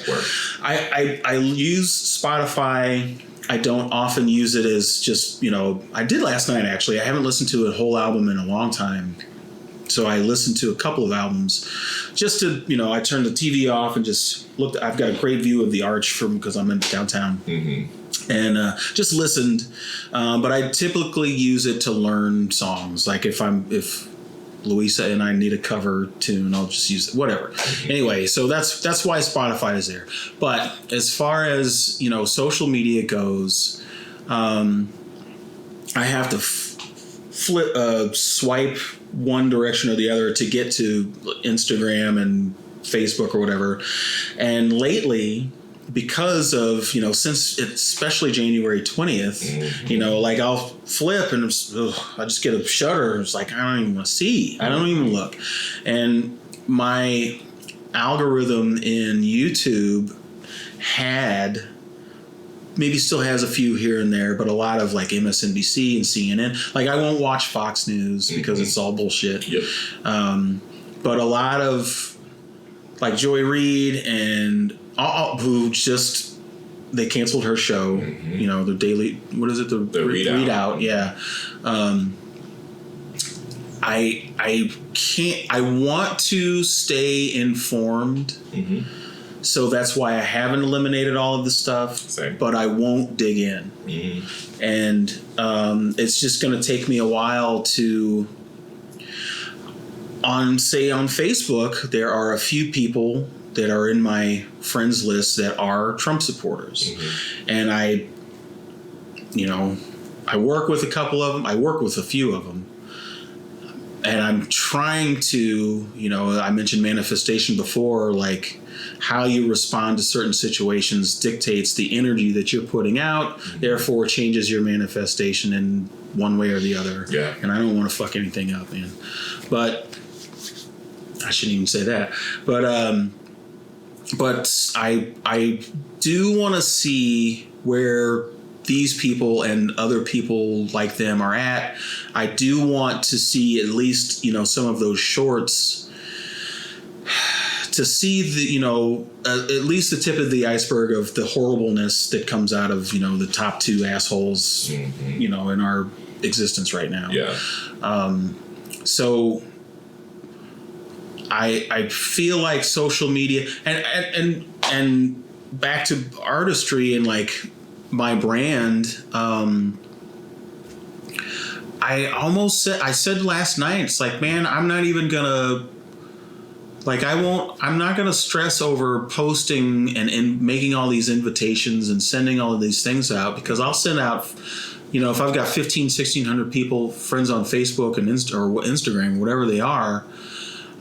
Speaker 2: I use Spotify. I don't often use it as just, I did last night actually. I haven't listened to a whole album in a long time. So I listened to a couple of albums just to, I turned the TV off and just looked. I've got a great view of the arch because I'm in downtown. And just listened. But I typically use it to learn songs. Like if Louisa and I need a cover tune. I'll just use it, whatever. Anyway, so that's why Spotify is there. But as far as, social media goes, I have to swipe one direction or the other to get to Instagram and Facebook or whatever. And lately, because of, since especially January 20th, like I'll flip and I just get a shudder. It's like, I don't even want to see. I don't even look. And my algorithm in YouTube maybe still has a few here and there, but a lot of like MSNBC and CNN. Like I won't watch Fox News because it's all bullshit.
Speaker 1: Yep.
Speaker 2: But a lot of like Joy Reid and who just they canceled her show. The daily, what is it? The readout. Yeah. I can't. I want to stay informed. So that's why I haven't eliminated all of the stuff.
Speaker 1: Same. But
Speaker 2: I won't dig in. And it's just going to take me a while to. On Facebook, there are a few people that are in my friends list that are Trump supporters. And I work with a couple of them. I work with a few of them. And I'm trying to, I mentioned manifestation before, like how you respond to certain situations dictates the energy that you're putting out, therefore changes your manifestation in one way or the other.
Speaker 1: Yeah.
Speaker 2: And I don't want to fuck anything up, man. But I shouldn't even say that. But I do want to see where these people and other people like them are at. I do want to see at least, some of those shorts to see the, at least the tip of the iceberg of the horribleness that comes out of, the top two assholes, in our existence right now.
Speaker 1: Yeah.
Speaker 2: So I feel like social media and back to artistry and like my brand. I said last night, it's like, man, I'm not even gonna I'm not gonna stress over posting and making all these invitations and sending all of these things out, because I'll send out, if I've got 1,600 people, friends on Facebook and Instagram, whatever they are,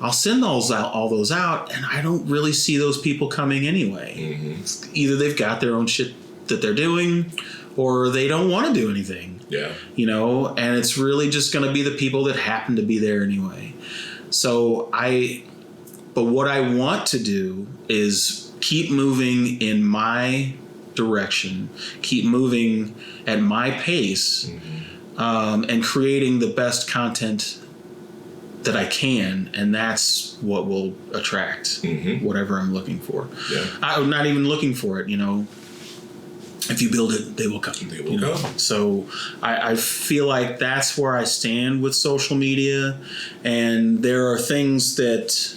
Speaker 2: I'll send all those out, and I don't really see those people coming anyway. Either they've got their own shit that they're doing, or they don't want to do anything.
Speaker 1: Yeah.
Speaker 2: And it's really just going to be the people that happen to be there anyway. But what I want to do is keep moving in my direction, keep moving at my pace, and creating the best content that I can, and that's what will attract whatever I'm looking for. Yeah. I'm not even looking for it, If you build it, they will come.
Speaker 1: They will come.
Speaker 2: So I feel like that's where I stand with social media, and there are things that,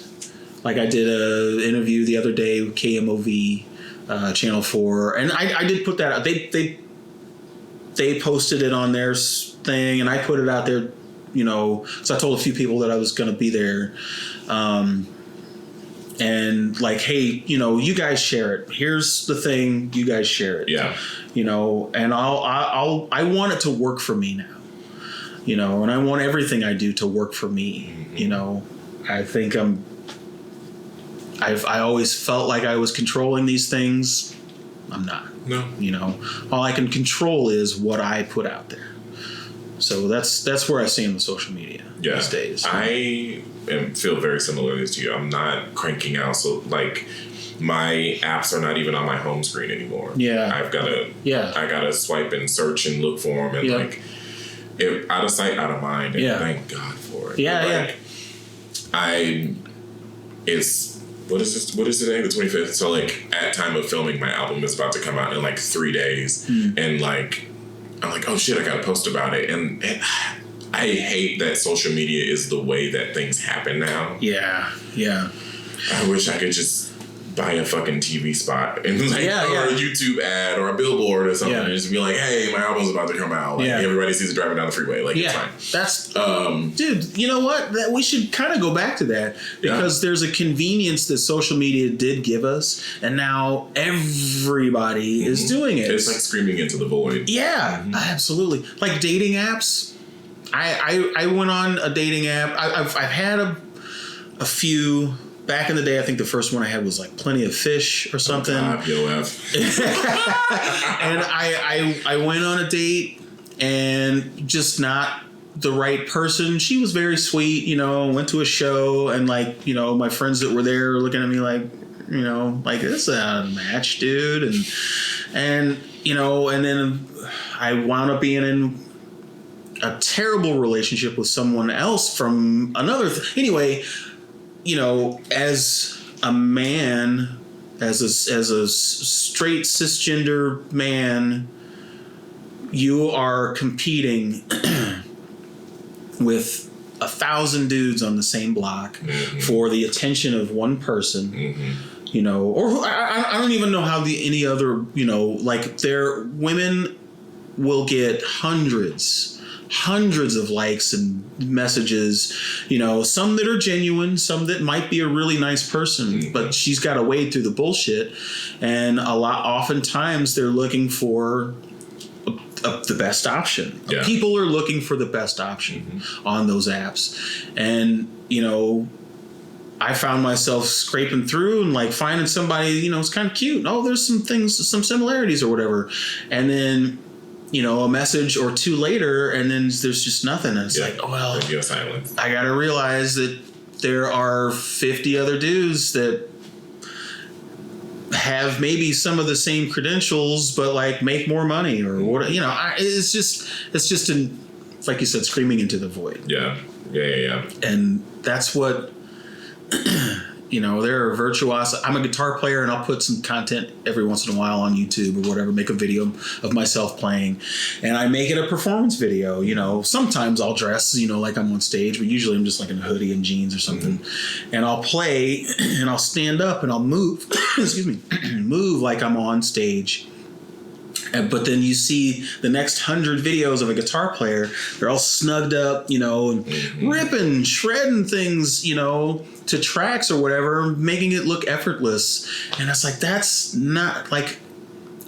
Speaker 2: like I did an interview the other day with KMOV, Channel 4, and I did put that out. They posted it on their thing, and I put it out there. So I told a few people that I was going to be there, and like, hey, you guys share it. Here's the thing, you guys share it.
Speaker 1: Yeah.
Speaker 2: And I want it to work for me now. And I want everything I do to work for me. I think I always felt like I was controlling these things. I'm not.
Speaker 1: No.
Speaker 2: All I can control is what I put out there. So that's where I stand with social media these days.
Speaker 1: I feel very similarly to you. I'm not cranking out. So like my apps are not even on my home screen anymore.
Speaker 2: Yeah.
Speaker 1: I gotta swipe and search and look for them, and like out of sight, out of mind. And thank God for it.
Speaker 2: Yeah.
Speaker 1: What is today? The 25th. So like at time of filming, my album is about to come out in like 3 days, and like I'm like, oh shit, I gotta post about it. And I hate that social media is the way that things happen now.
Speaker 2: Yeah.
Speaker 1: I wish I could just buy a fucking TV spot and like, or a YouTube ad or a billboard or something, and just be like, "Hey, my album's about to come out." Like everybody sees it driving down the freeway. Like it's fine.
Speaker 2: That's dude. You know what? We should kind of go back to that because there's a convenience that social media did give us, and now everybody is doing it.
Speaker 1: It's like screaming into the void.
Speaker 2: Yeah, absolutely. Like dating apps. I went on a dating app. I've had a few. Back in the day, I think the first one I had was like Plenty of Fish or something. And I went on a date and just not the right person. She was very sweet, you know, went to a show and like, you know, my friends that were there were looking at me like, you know, like this is not a match, dude. And, you know, and then I wound up being in a terrible relationship with someone else from another anyway. You know, as a man, as a straight cisgender man, you are competing with 1,000 dudes on the same block for the attention of one person. You know, or I don't even know how any other, you know, like women will get hundreds of likes and messages, you know, some that are genuine, some that might be a really nice person, but she's got to wade through the bullshit. And oftentimes they're looking for the best option. Yeah. People are looking for the best option on those apps. And, you know, I found myself scraping through and like finding somebody, you know, it's kind of cute. Oh, there's some similarities or whatever. And then, you know, a message or two later, and then there's just nothing. And it's like, oh, well, silence. I got to realize that there are 50 other dudes that have maybe some of the same credentials, but like make more money or what, you know, it's just like you said, screaming into the void. Yeah. And that's what, you know, there are virtuosos. I'm a guitar player and I'll put some content every once in a while on YouTube or whatever, make a video of myself playing. And I make it a performance video, you know. Sometimes I'll dress, you know, like I'm on stage, but usually I'm just like in a hoodie and jeans or something. And I'll play and I'll stand up and I'll move, move like I'm on stage. But then you see the next 100 videos of a guitar player, they're all snugged up, you know, and ripping, shredding things, you know, to tracks or whatever, making it look effortless. And it's like, that's not like,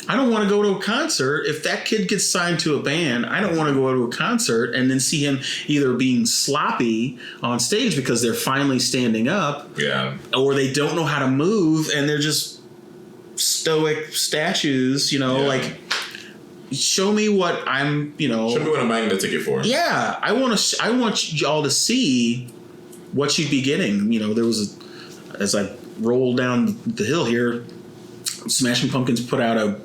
Speaker 2: I don't want to go to a concert. If that kid gets signed to a band, I don't want to go to a concert and then see him either being sloppy on stage because they're finally standing up, or they don't know how to move and they're just stoic statues, you know, like, show me what I'm, you know. Show me
Speaker 1: what I'm buying the ticket for.
Speaker 2: Yeah, I want y'all to see what you'd be getting. You know, there was as I rolled down the hill here, Smashing Pumpkins put out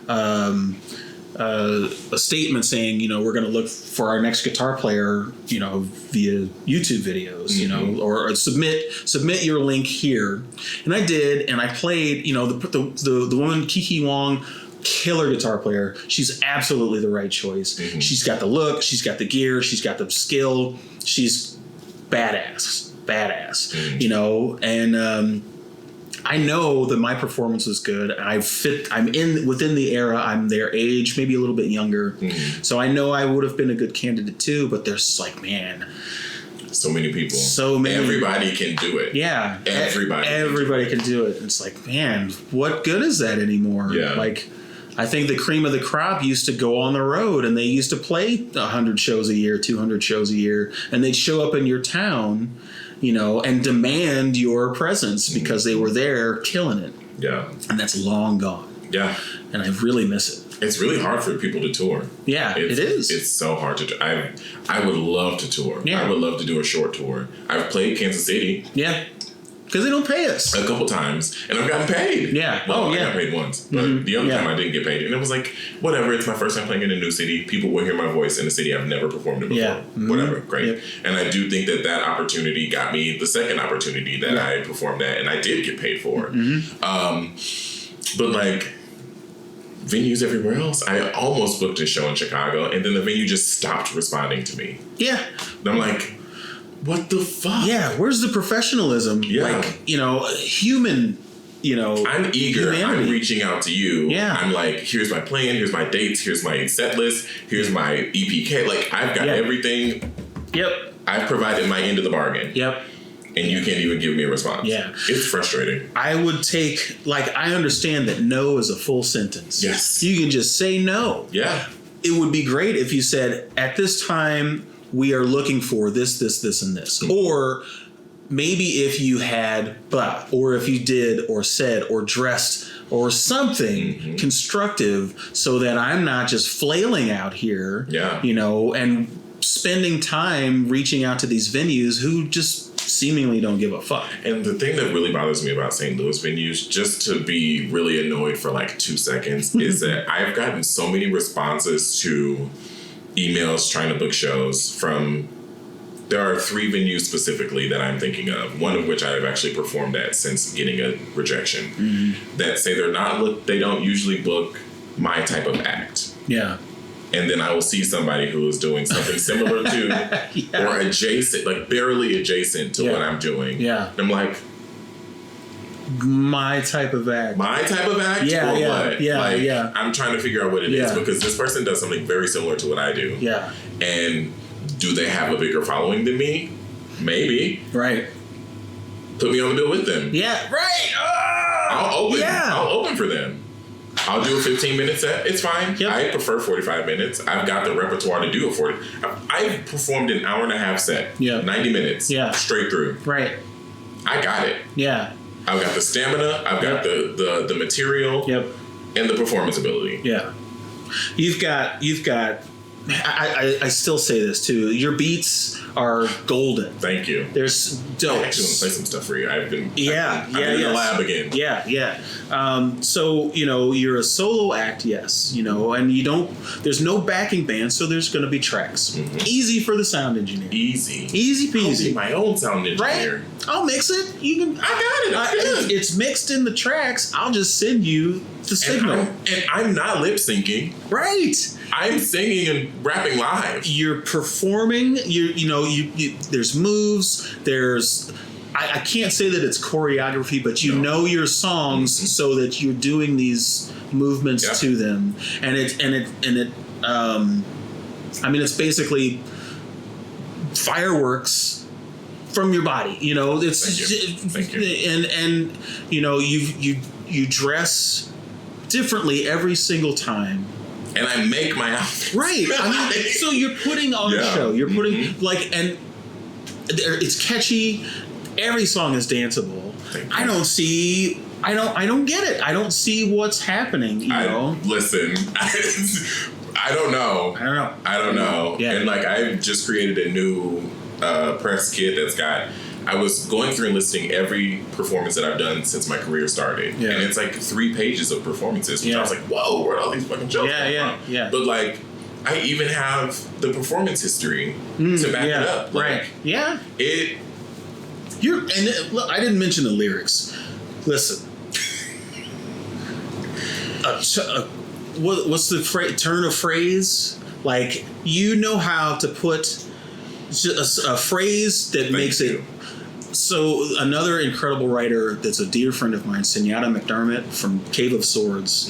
Speaker 2: a statement saying, you know, we're going to look for our next guitar player, you know, via YouTube videos, you know, or submit your link here. And I did, and I played, you know, the woman, Kiki Wong, killer guitar player. She's absolutely the right choice. She's got the look, she's got the gear, she's got the skill. She's badass, you know, and I know that my performance was good. I'm within the era. I'm their age, maybe a little bit younger. So I know I would have been a good candidate too, but there's like, man,
Speaker 1: so many people. Everybody can do it.
Speaker 2: Yeah. Everybody can do it. It's like, man, what good is that anymore? Yeah. Like, I think the cream of the crop used to go on the road and they used to play 100 shows a year, 200 shows a year, and they'd show up in your town, you know, and demand your presence because they were there killing it. Yeah. And that's long gone. Yeah. And I really miss it.
Speaker 1: It's really hard for people to tour.
Speaker 2: Yeah, it is.
Speaker 1: It's so hard to tour. I would love to tour. Yeah. I would love to do a short tour. I've played Kansas City.
Speaker 2: Yeah. Because they don't pay us.
Speaker 1: A couple times. And I've gotten paid.
Speaker 2: Yeah.
Speaker 1: Well, I got paid once. But the other time I didn't get paid. And it was like, whatever. It's my first time playing in a new city. People will hear my voice in a city I've never performed in before. Yeah. Whatever. Great. Yep. And I do think that opportunity got me the second opportunity that I performed at. And I did get paid for. But like, venues everywhere else, I almost booked a show in Chicago. And then the venue just stopped responding to me.
Speaker 2: Yeah.
Speaker 1: And I'm like, what the fuck?
Speaker 2: Yeah, where's the professionalism? Yeah. Like, you know, human
Speaker 1: I'm eager.
Speaker 2: humanity.
Speaker 1: I'm reaching out to you.
Speaker 2: Yeah.
Speaker 1: I'm like, here's my plan. Here's my dates. Here's my set list. Here's my EPK. Like, I've got everything.
Speaker 2: Yep.
Speaker 1: I've provided my end of the bargain.
Speaker 2: Yep.
Speaker 1: And you can't even give me a response.
Speaker 2: Yeah.
Speaker 1: It's frustrating.
Speaker 2: I would take, I understand that no is a full sentence.
Speaker 1: Yes.
Speaker 2: You can just say no.
Speaker 1: Yeah.
Speaker 2: It would be great if you said, at this time, we are looking for this, and this.
Speaker 1: Mm-hmm.
Speaker 2: Or maybe if you had blah, or if you did, or said, or dressed, or something constructive so that I'm not just flailing out here, and spending time reaching out to these venues who just seemingly don't give a fuck.
Speaker 1: And the thing that really bothers me about St. Louis venues, just to be really annoyed for 2 seconds, is that I've gotten so many responses to emails trying to book shows from... There are 3 venues specifically that I'm thinking of, one of which I have actually performed at since getting a rejection, that say they don't usually book my type of act.
Speaker 2: Yeah.
Speaker 1: And then I will see somebody who is doing something similar to or adjacent, barely adjacent to what I'm doing.
Speaker 2: Yeah.
Speaker 1: And I'm like,
Speaker 2: my type of act.
Speaker 1: My type of act?
Speaker 2: Yeah,
Speaker 1: or
Speaker 2: yeah,
Speaker 1: what?
Speaker 2: yeah.
Speaker 1: I'm trying to figure out what it is because this person does something very similar to what I do.
Speaker 2: Yeah.
Speaker 1: And do they have a bigger following than me? Maybe.
Speaker 2: Right.
Speaker 1: Put me on the bill with them.
Speaker 2: Yeah. Right.
Speaker 1: I'll open for them. I'll do a 15-minute set. It's fine. Yep. I prefer 45 minutes. I've got the repertoire to do a 40. I've performed an hour and a half set.
Speaker 2: Yeah.
Speaker 1: 90 minutes. Yeah. Straight through.
Speaker 2: Right.
Speaker 1: I got it.
Speaker 2: Yeah.
Speaker 1: I've got the stamina. I've got the material.
Speaker 2: Yep.
Speaker 1: And the performance ability.
Speaker 2: Yeah. You've got I still say this too. Your beats are golden.
Speaker 1: Thank you.
Speaker 2: There's dope.
Speaker 1: I actually want to play some stuff for you. I've been in
Speaker 2: the
Speaker 1: lab again.
Speaker 2: Yeah. So you're a solo act, yes. And there's no backing band, so there's going to be tracks. Easy for the sound engineer. Easy peasy.
Speaker 1: I'll be my own sound engineer.
Speaker 2: Right? I'll mix it.
Speaker 1: I got it.
Speaker 2: It's mixed in the tracks. I'll just send you the signal.
Speaker 1: And I'm not lip syncing.
Speaker 2: Right.
Speaker 1: I'm singing and rapping live.
Speaker 2: You're performing. You there's moves. There's. I can't say that it's choreography, but you know your songs so that you're doing these movements to them, and it's basically fireworks from your body.
Speaker 1: Thank you.
Speaker 2: And you dress differently every single time.
Speaker 1: And I make my outfits.
Speaker 2: Right. So you're putting on a show. You're putting and it's catchy. Every song is danceable. I don't get it. I don't see what's happening.
Speaker 1: Listen, I don't know.
Speaker 2: Yeah.
Speaker 1: And I've just created a new press kit that's got. I was going through and listing every performance that I've done since my career started. Yeah. And it's 3 pages of performances, which I was like, whoa, where'd all these fucking shows come from? Yeah. But I even have the performance history to back it up.
Speaker 2: Right. Yeah. Look, I didn't mention the lyrics. Listen. What's the turn of phrase? You know how to put a phrase that makes it. So another incredible writer that's a dear friend of mine, Senyata McDermott from Cave of Swords.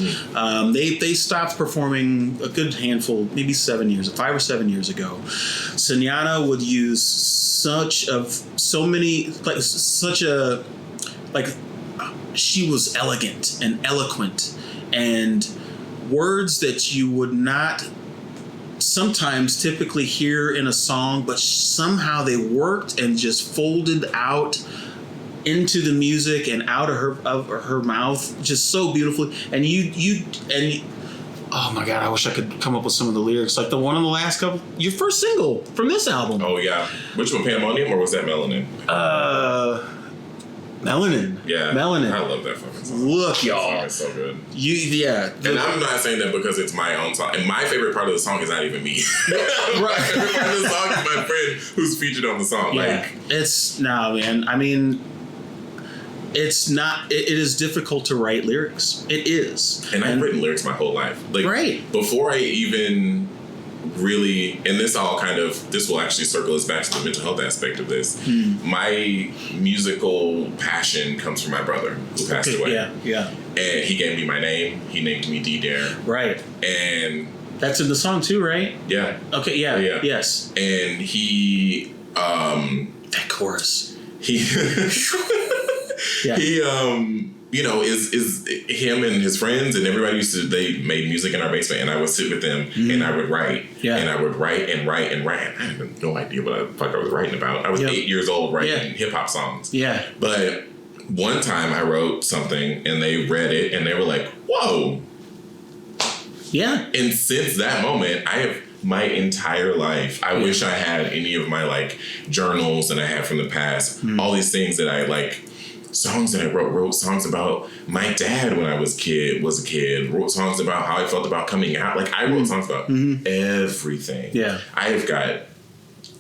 Speaker 2: They stopped performing a good handful, maybe 5 or 7 years ago. Senyata would use she was elegant and eloquent and words that you would not sometimes typically hear in a song, but somehow they worked and just folded out into the music and out of her mouth just so beautifully. And oh my God, I wish I could come up with some of the lyrics, like the one on the last couple, your first single from this album.
Speaker 1: Oh yeah, which one, Pandemonium, or was that Melanin?
Speaker 2: Melanin.
Speaker 1: Yeah.
Speaker 2: Melanin.
Speaker 1: I love that fucking song.
Speaker 2: Look, y'all.
Speaker 1: That song is so good.
Speaker 2: And
Speaker 1: I'm not saying that because it's my own song. And my favorite part of the song is not even me. Right. My favorite part of the song is my friend who's featured on the song.
Speaker 2: Yeah. It's not. It is difficult to write lyrics. It is.
Speaker 1: And I've written lyrics my whole life.
Speaker 2: Right.
Speaker 1: Before I even really, and this will actually circle us back to the mental health aspect of this. My musical passion comes from my brother who passed away.
Speaker 2: Yeah.
Speaker 1: And he gave me my name. He named me DDare.
Speaker 2: Right.
Speaker 1: And
Speaker 2: that's in the song too, right?
Speaker 1: Yeah.
Speaker 2: Okay, yeah. Yes.
Speaker 1: And he
Speaker 2: that chorus.
Speaker 1: He is him and his friends and everybody they made music in our basement, and I would sit with them and I would write. Yeah. And I would write and write and write. I had no idea what the fuck I was writing about. I was 8 years old writing hip hop songs. Yeah. But one time I wrote something and they read it and they were like, whoa. Yeah. And since that moment, I have my entire life, I wish I had any of my like journals that I had from the past, all these things that I like, songs that I wrote songs about my dad when I was a kid, wrote songs about how I felt about coming out. Like I wrote songs about everything. Yeah. I have got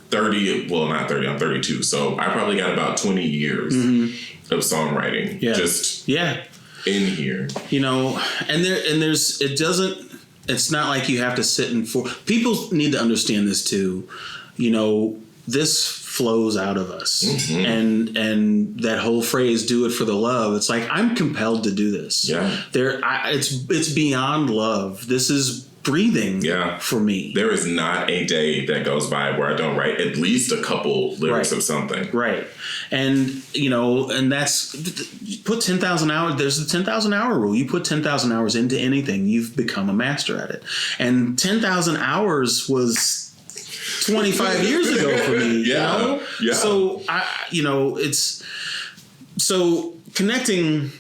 Speaker 1: 30, well not 30, I'm 32. So I probably got about 20 years of songwriting just in here. You know, it's not like you have to sit and people need to understand this too. You know, this flows out of us, and that whole phrase "do it for the love." It's like I'm compelled to do this. Yeah, it's beyond love. This is breathing. For me, there is not a day that goes by where I don't write at least a couple lyrics of something. Right, and you know, and that's put 10,000 hours. There's the 10,000 hour rule. You put 10,000 hours into anything, you've become a master at it. And 10,000 hours was 25 years ago for me. You know? Yeah. So it's so connecting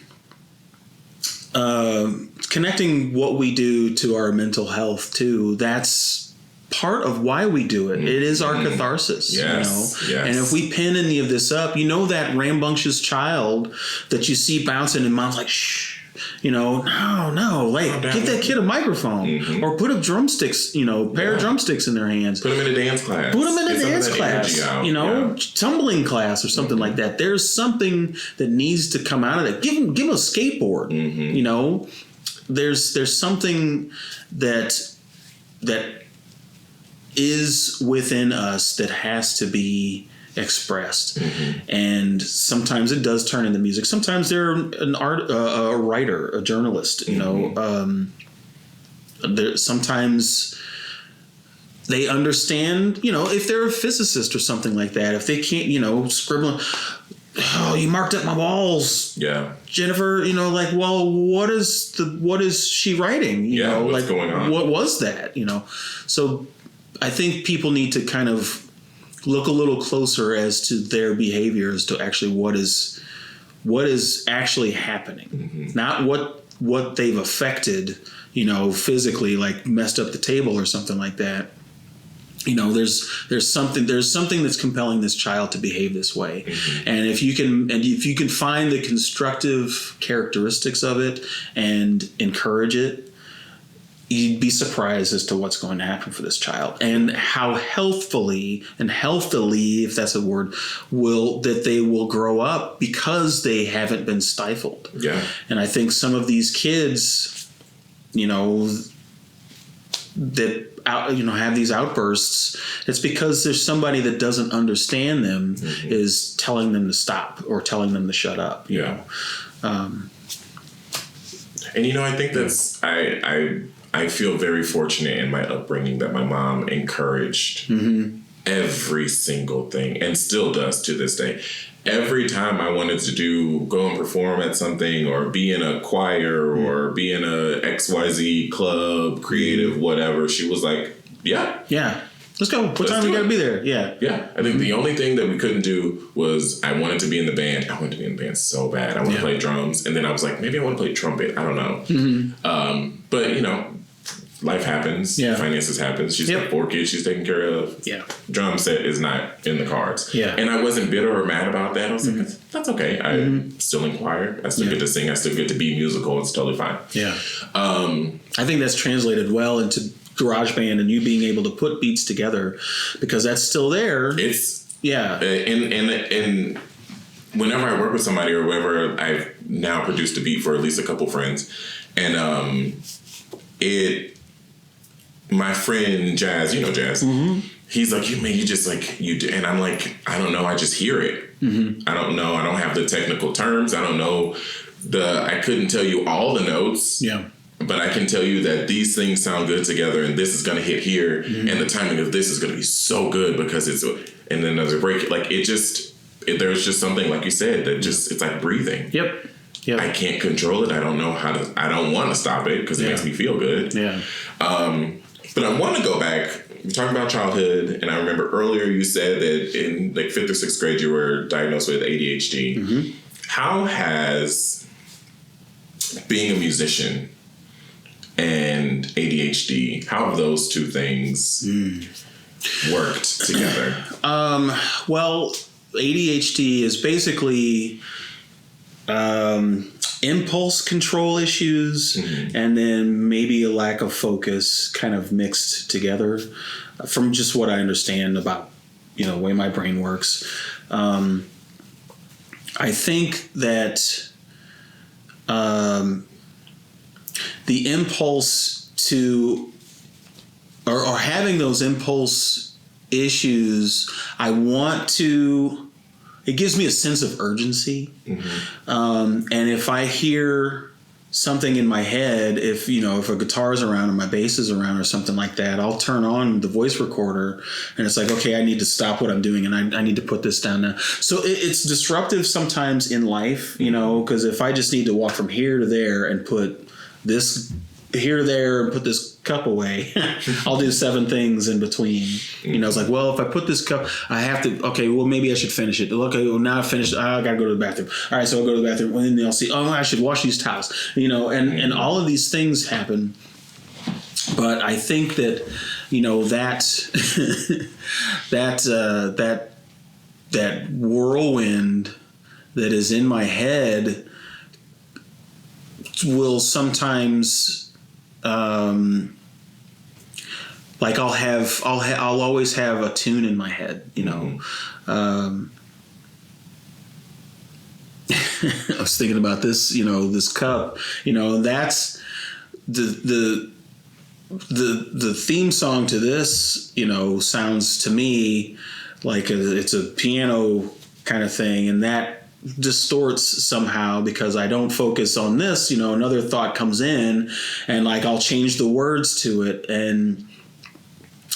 Speaker 1: what we do to our mental health too. That's part of why we do it. It is our catharsis. Yes. You know? Yes. And if we pin any of this up, that rambunctious child that you see bouncing and mom's like, shh. No, like get that kid a microphone or put up drumsticks, pair of drumsticks in their hands. Put them in a dance class. Tumbling class or something like that. There's something that needs to come out of that. Give them a skateboard. There's something that is within us that has to be expressed, and sometimes it does turn into music. Sometimes they're a writer, a journalist. Sometimes they understand. If they're a physicist or something like that, if they can't, scribbling. Oh, you marked up my walls. Yeah, Jennifer. Well, what is she writing? What's going on? What was that? So I think people need to kind of look a little closer as to their behavior, as to actually what is actually happening, not what they've affected, physically, like messed up the table or something like that. There's something that's compelling this child to behave this way, and if you can find the constructive characteristics of it and encourage it, you'd be surprised as to what's going to happen for this child and how healthily, if that's a word, that they will grow up because they haven't been stifled. Yeah. And I think some of these kids, that have these outbursts, it's because there's somebody that doesn't understand them is telling them to stop or telling them to shut up. And I think that's I feel very fortunate in my upbringing that my mom encouraged every single thing, and still does to this day. Every time I wanted to go and perform at something or be in a choir or be in a XYZ club, creative, whatever, she was like, yeah. Let's go. What time we got to be there? Yeah. Yeah. I think the only thing that we couldn't do was I wanted to be in the band. I wanted to be in the band so bad. I wanted to play drums. And then I was like, maybe I want to play trumpet. I don't know. But, life happens. Yeah. Finances happen. She's got 4 kids she's taking care of. Yeah. Drum set is not in the cards. Yeah. And I wasn't bitter or mad about that. I was like, that's okay. I'm still in choir. I still get to sing. I still get to be musical. It's totally fine. Yeah. I think that's translated well into GarageBand and you being able to put beats together because that's still there. It's and whenever I work with somebody or wherever I've now produced a beat for at least a couple friends, and my friend Jazz, you know Jazz, he's like, you just like, you do. And I'm like, I don't know. I just hear it. I don't know. I don't have the technical terms. I don't know I couldn't tell you all the notes.
Speaker 2: Yeah.
Speaker 1: But I can tell you that these things sound good together, and this is going to hit here, and the timing of this is going to be so good because and then there's a break. Like there's just something, like you said, that just, it's like breathing.
Speaker 2: Yep.
Speaker 1: I can't control it. I don't know I don't want to stop it because it makes me feel good.
Speaker 2: Yeah.
Speaker 1: But I want to go back. You're talking about childhood, and I remember earlier you said that in like 5th or 6th grade you were diagnosed with ADHD. How has being a musician and ADHD, how have those two things worked together?
Speaker 2: Well, ADHD is basically impulse control issues and then maybe a lack of focus kind of mixed together, from just what I understand about, the way my brain works. I think that the impulse to, or having those impulse issues, it gives me a sense of urgency. And if I hear something in my head, if a guitar's around or my bass is around or something like that, I'll turn on the voice recorder and it's like, okay, I need to stop what I'm doing and I need to put this down now. So it's disruptive sometimes in life, because if I just need to walk from here to there and put this here to there and put this cup away, I'll do 7 things in between. It's like, well, if I put this cup, I have to, okay, well, maybe I should finish it. Okay, well, now I've finished. I got to go to the bathroom. All right, so I'll go to the bathroom. And then I'll see, I should wash these towels, and all of these things happen. But I think that, that whirlwind that is in my head will sometimes, like I'll always have a tune in my head, I was thinking about this, this cup, that's the theme song to this, sounds to me like it's a piano kind of thing, and that distorts somehow because I don't focus on this, another thought comes in and like I'll change the words to it and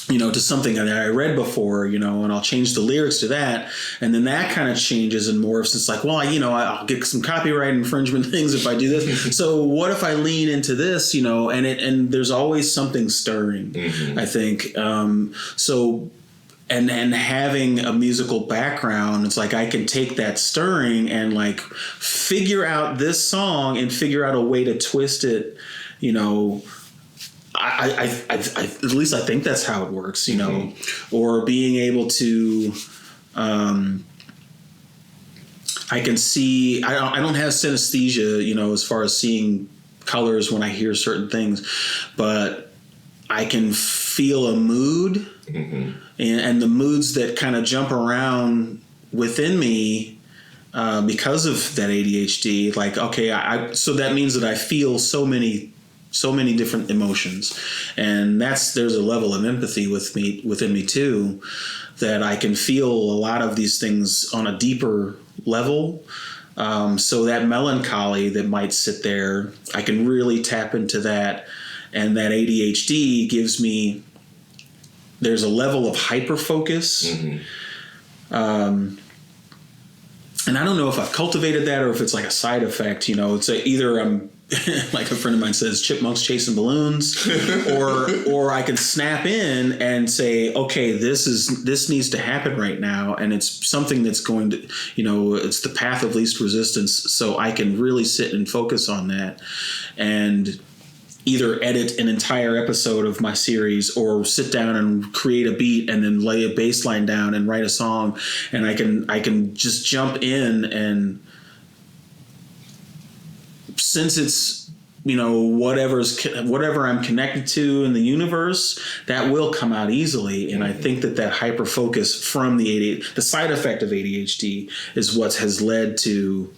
Speaker 2: to something that I read before, and I'll change the lyrics to that, and then that kind of changes and morphs. It's like, well, I'll get some copyright infringement things if I do this. So what if I lean into this, and there's always something stirring, I think. So and having a musical background, it's like I can take that stirring and like figure out this song and figure out a way to twist it, I at least I think that's how it works, or being able to, I can see, I don't have synesthesia, as far as seeing colors when I hear certain things, but I can feel a mood and the moods that kind of jump around within me because of that ADHD. Like, okay, so that means that I feel so many different emotions, and there's a level of empathy within me too, that I can feel a lot of these things on a deeper level. So that melancholy that might sit there, I can really tap into that, and that ADHD gives me, there's a level of hyper focus. And I don't know if I've cultivated that or if it's like a side effect, it's either I'm like a friend of mine says, chipmunks chasing balloons, or I can snap in and say, okay, this needs to happen right now, and it's something that's going to, it's the path of least resistance, so I can really sit and focus on that and either edit an entire episode of my series or sit down and create a beat and then lay a bass line down and write a song, and I can just jump in, and since it's, whatever I'm connected to in the universe, that will come out easily. And I think that hyper focus from the side effect of ADHD is what has led to,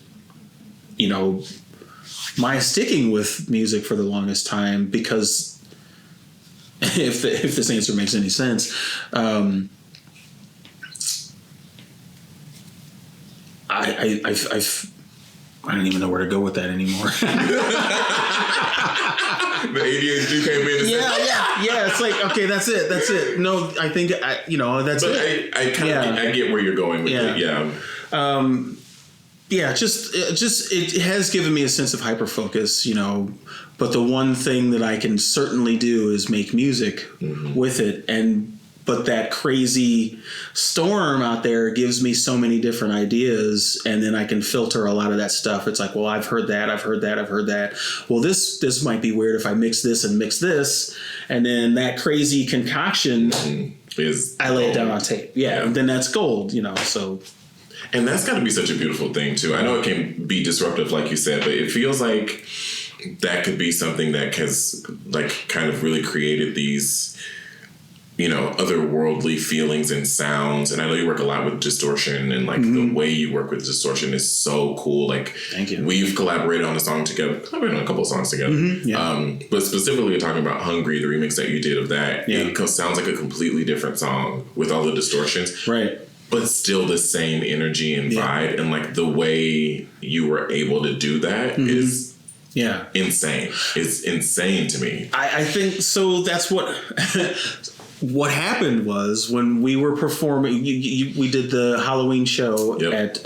Speaker 2: my sticking with music for the longest time, because if this answer makes any sense. I don't even know where to go with that anymore.
Speaker 1: The ADHD came in and said,
Speaker 2: yeah. It's like, okay, that's it. No, I think that's
Speaker 1: but
Speaker 2: it.
Speaker 1: I get where you're going with it. Yeah.
Speaker 2: Just it has given me a sense of hyper focus, But the one thing that I can certainly do is make music with it, but that crazy storm out there gives me so many different ideas, and then I can filter a lot of that stuff. It's like, well, I've heard that. Well, this might be weird if I mix this and mix this, and then that crazy concoction
Speaker 1: is
Speaker 2: I lay it down on tape. Yeah. And then that's gold, So.
Speaker 1: And that's got to be such a beautiful thing too. I know it can be disruptive, like you said, but it feels like that could be something that has like kind of really created these, otherworldly feelings and sounds. And I know you work a lot with distortion, and like the way you work with distortion is so cool. Like,
Speaker 2: thank you.
Speaker 1: We've collaborated on a song together, collaborated on a couple of songs together. But specifically talking about Hungry, the remix that you did of that, it sounds like a completely different song with all the distortions.
Speaker 2: Right.
Speaker 1: But still the same energy and vibe. And like the way you were able to do that is insane. It's insane to me.
Speaker 2: I think so. That's what happened was when we were performing, we did the Halloween show at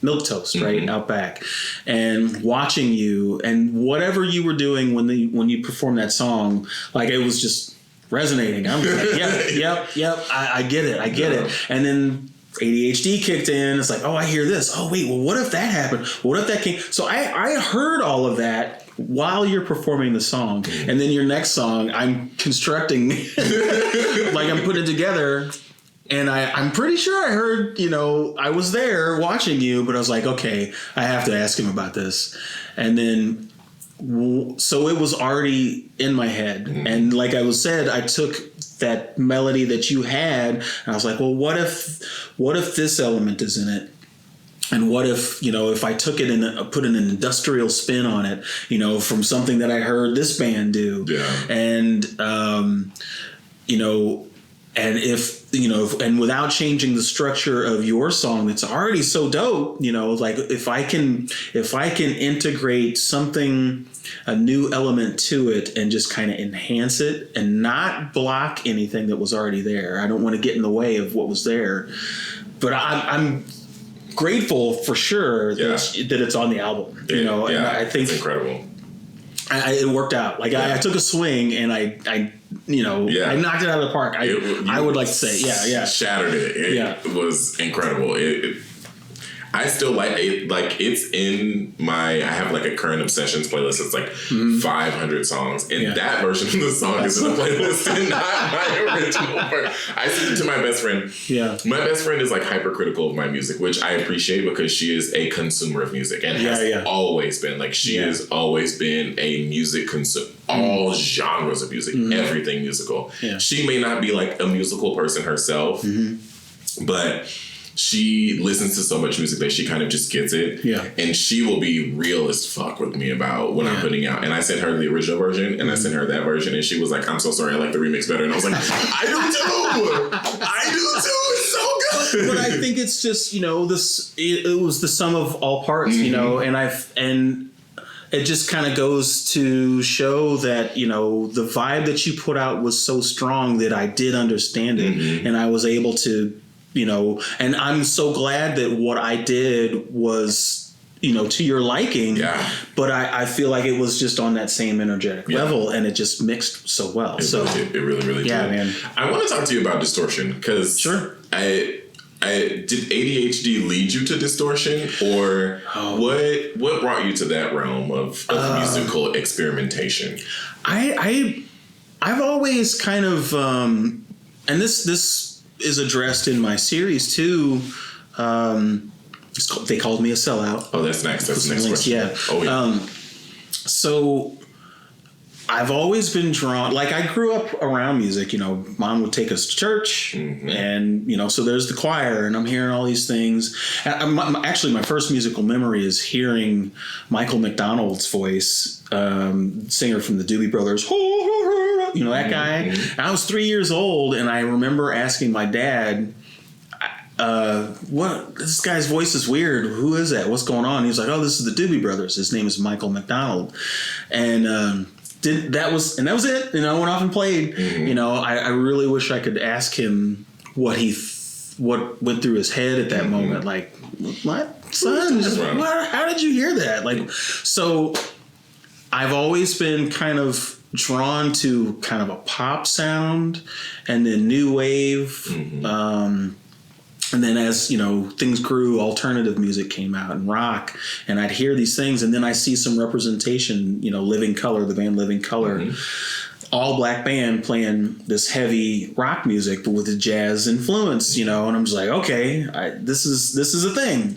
Speaker 2: Milk Toast, right, out back, and watching you and whatever you were doing when you performed that song, like it was just resonating. I'm like, yep, I get it. And then ADHD kicked in. It's like, oh, I hear this. Oh, wait, well, what if that happened? What if that came? So I heard all of that while you're performing the song. And then your next song, I'm constructing, like I'm putting it together. And I'm pretty sure I heard, I was there watching you, but I was like, okay, I have to ask him about this. And then, so it was already in my head. And like I said, I took that melody that you had, and I was like, well, what if this element is in it? And what if, if I took it and put an industrial spin on it, from something that I heard this band do. Yeah. And, and and without changing the structure of your song that's already so dope, like if I can integrate something, a new element to it, and just kind of enhance it and not block anything that was already there. I don't want to get in the way of what was there, but I'm grateful for sure that it's on the album, and I think
Speaker 1: it's incredible.
Speaker 2: It worked out. Like I took a swing and I knocked it out of the park. I would like to say,
Speaker 1: shattered it. It was incredible. I still like it. Like it's in I have like a current obsessions playlist. It's like 500 songs, and that version of the song is in the playlist and not my original version. I sent it to my best friend. Yeah, my best friend is like hypercritical of my music, which I appreciate because she is a consumer of music and has always been. Like she has always been a music consumer. All genres of music, everything musical. Yeah. She may not be like a musical person herself, but she listens to so much music that she kind of just gets it. Yeah. And she will be real as fuck with me about when I'm putting out. And I sent her the original version and I sent her that version. And she was like, I'm so sorry, I like the remix better. And I was like, I do too. It's so good.
Speaker 2: But I think it's just, it was the sum of all parts, and it just kind of goes to show that, the vibe that you put out was so strong that I did understand it. And I was able to, and I'm so glad that what I did was, to your liking. Yeah. But I feel like it was just on that same energetic level, and it just mixed so well.
Speaker 1: It really did. Yeah, man. I want to talk to you about distortion because did ADHD lead you to distortion, or what brought you to that realm of musical experimentation? I've
Speaker 2: always kind of, and this is addressed in my series too. They called me a sellout.
Speaker 1: Oh, that's next. That's the next question.
Speaker 2: Yeah. Oh, yeah. So I've always been drawn. Like I grew up around music. Mom would take us to church, and so there's the choir, and I'm hearing all these things. Actually, my first musical memory is hearing Michael McDonald's voice, singer from the Doobie Brothers. You know, that guy. And I was 3 years old, and I remember asking my dad, what, this guy's voice is weird. Who is that? What's going on? He was like, oh, this is the Doobie Brothers. His name is Michael McDonald. And that was it. And I went off and played. You know, I really wish I could ask him what went through his head at that moment. Like, what, son? How did you hear that? Like, so I've always been kind of drawn to kind of a pop sound, and then new wave. And then as, you know, things grew, alternative music came out and rock, and I'd hear these things, and then I see some representation, you know, Living Colour, the band Living Colour, all black band playing this heavy rock music, but with a jazz influence, you know, and I'm just like, okay, this is a thing.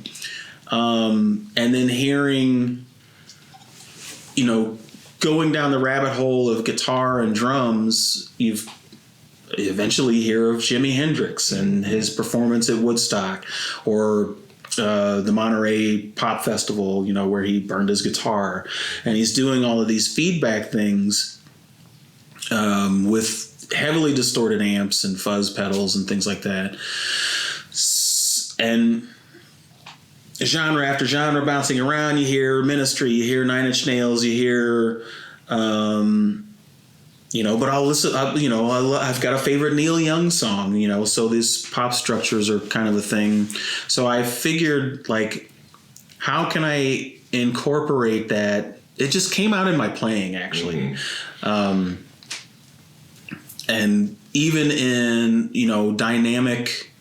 Speaker 2: And then hearing, you know, going down the rabbit hole of guitar and drums, you eventually hear of Jimi Hendrix and his performance at Woodstock, or the Monterey Pop Festival, you know, where he burned his guitar, and he's doing all of these feedback things with heavily distorted amps and fuzz pedals and things like that, and genre after genre bouncing around. You hear Ministry, you hear Nine Inch Nails, you hear you know, but I'll listen, you know, I've got a favorite Neil Young song, you know, so these pop structures are kind of a thing. So I figured, like, how can I incorporate that? It just came out in my playing, actually. And even in, you know, dynamic,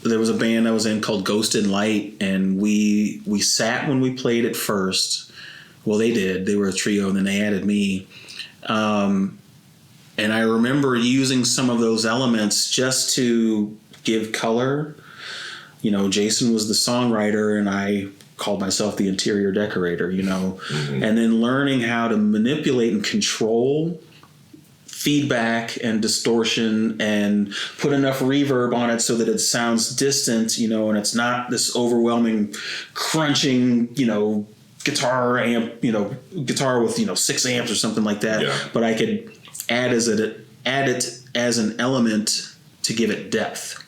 Speaker 2: there was a band I was in called Ghost and Light, and we sat when we played at first. Well, they did. They were a trio, and then they added me. And I remember using some of those elements just to give color. You know, Jason was the songwriter, and I called myself the interior decorator, you know, and then learning how to manipulate and control feedback and distortion and put enough reverb on it so that it sounds distant, you know, and it's not this overwhelming crunching, you know, guitar with, you know, 6 amps or something like that. Yeah. But I could add it as an element to give it depth.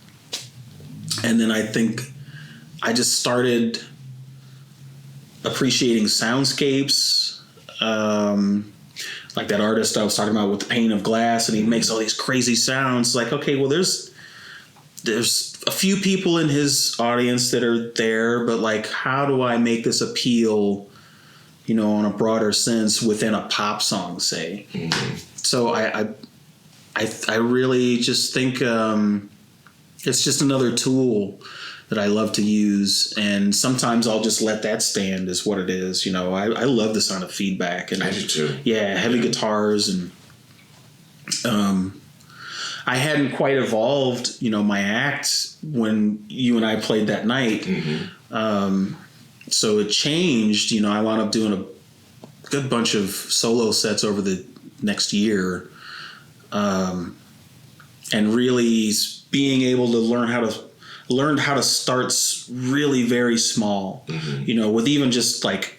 Speaker 2: And then I think I just started appreciating soundscapes, like that artist I was talking about with the pane of glass, and he makes all these crazy sounds. Like, okay, well, there's a few people in his audience that are there, but like, how do I make this appeal, you know, on a broader sense within a pop song, say? So I really just think it's just another tool that I love to use, and sometimes I'll just let that stand as what it is. You know, I love the sound of feedback, and
Speaker 1: I do too.
Speaker 2: Yeah, heavy guitars, and I hadn't quite evolved, you know, my act when you and I played that night. So it changed. You know, I wound up doing a good bunch of solo sets over the next year, and really being able to learn how to start really very small, you know, with even just like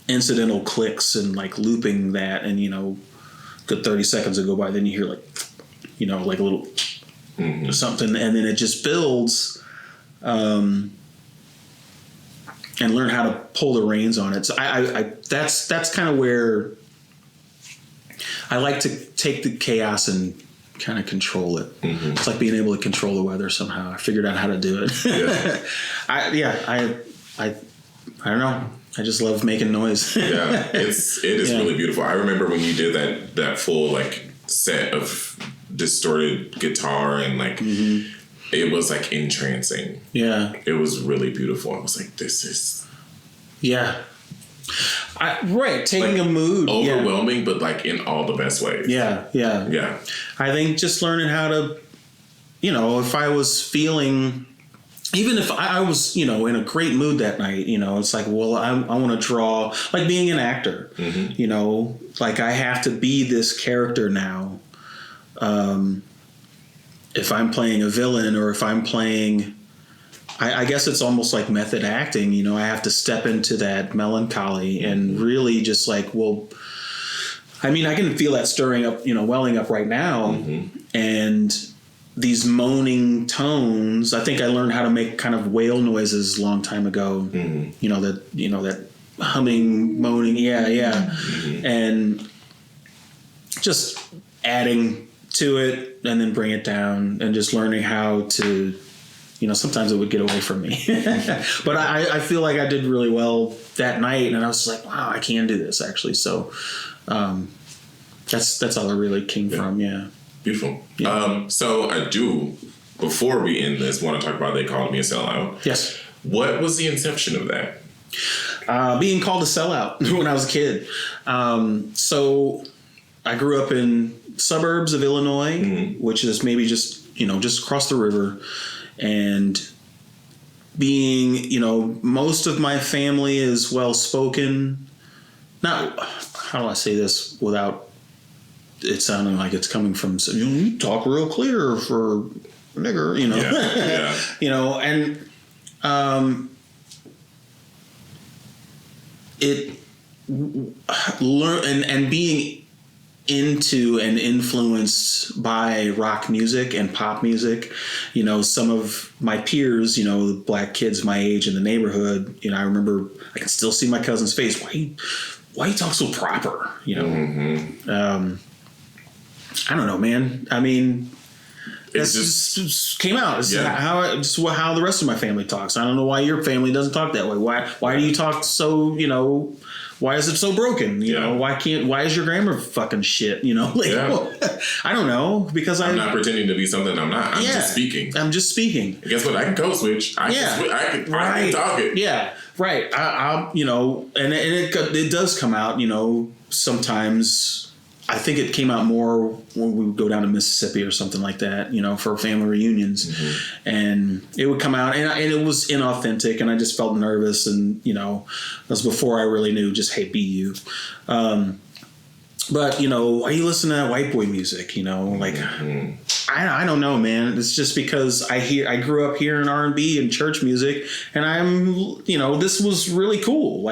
Speaker 2: incidental clicks and like looping that, and, you know, good 30 seconds will go by, then you hear like, you know, like a little something, and then it just builds, and learn how to pull the reins on it. So that's kind of where I like to take the chaos and kind of control it. It's like being able to control the weather somehow. I figured out how to do it. I don't know. I just love making noise.
Speaker 1: Yeah, it is really beautiful. I remember when you did that full like set of distorted guitar, and like it was like entrancing. Yeah, it was really beautiful. I was like, this is
Speaker 2: taking like a mood,
Speaker 1: overwhelming, but like in all the best ways. Yeah. I
Speaker 2: think just learning how to, you know, if I was feeling, even if I was, you know, in a great mood that night, you know, it's like, well, I want to draw, like being an actor, you know, like I have to be this character now. If I'm playing a villain, or if I'm playing, I guess it's almost like method acting, you know, I have to step into that melancholy and really just like, well, I mean, I can feel that stirring up, welling up right now. And these moaning tones, I think I learned how to make kind of whale noises a long time ago. That humming, moaning. Yeah. And just adding to it and then bring it down and just learning how to, sometimes it would get away from me. But I feel like I did really well that night, and I was like, wow, I can do this actually. So that's all it really came from. Yeah.
Speaker 1: Beautiful. Yeah. So I do, before we end this, want to talk about They Called Me a Sellout.
Speaker 2: Yes.
Speaker 1: What was the inception of that?
Speaker 2: Being called a sellout when I was a kid. So I grew up in suburbs of Illinois, which is maybe just across the river. And being, most of my family is well-spoken. Not, how do I say this without it sounding like it's coming from, you talk real clear for a nigger,
Speaker 1: Yeah.
Speaker 2: And and being into and influenced by rock music and pop music, some of my peers, the black kids my age in the neighborhood, I remember I can still see my cousin's face. Why you talk so proper? I don't know, man. I mean, it just came out. It's how the rest of my family talks. I don't know why your family doesn't talk that way. Why do you talk so, why is it so broken? Why is your grammar fucking shit? I don't know, because I'm
Speaker 1: not pretending to be something I'm not. I'm just speaking.
Speaker 2: I'm just speaking.
Speaker 1: And guess what? I can code switch. I can talk it.
Speaker 2: Yeah. Right. And it does come out, sometimes. I think it came out more when we would go down to Mississippi or something like that, for family reunions. And it would come out, and it was inauthentic, and I just felt nervous. And, that was before I really knew just, hey, be you. But, why you listen to that white boy music, I don't know, man. It's just because I grew up hearing R&B and church music, and this was really cool.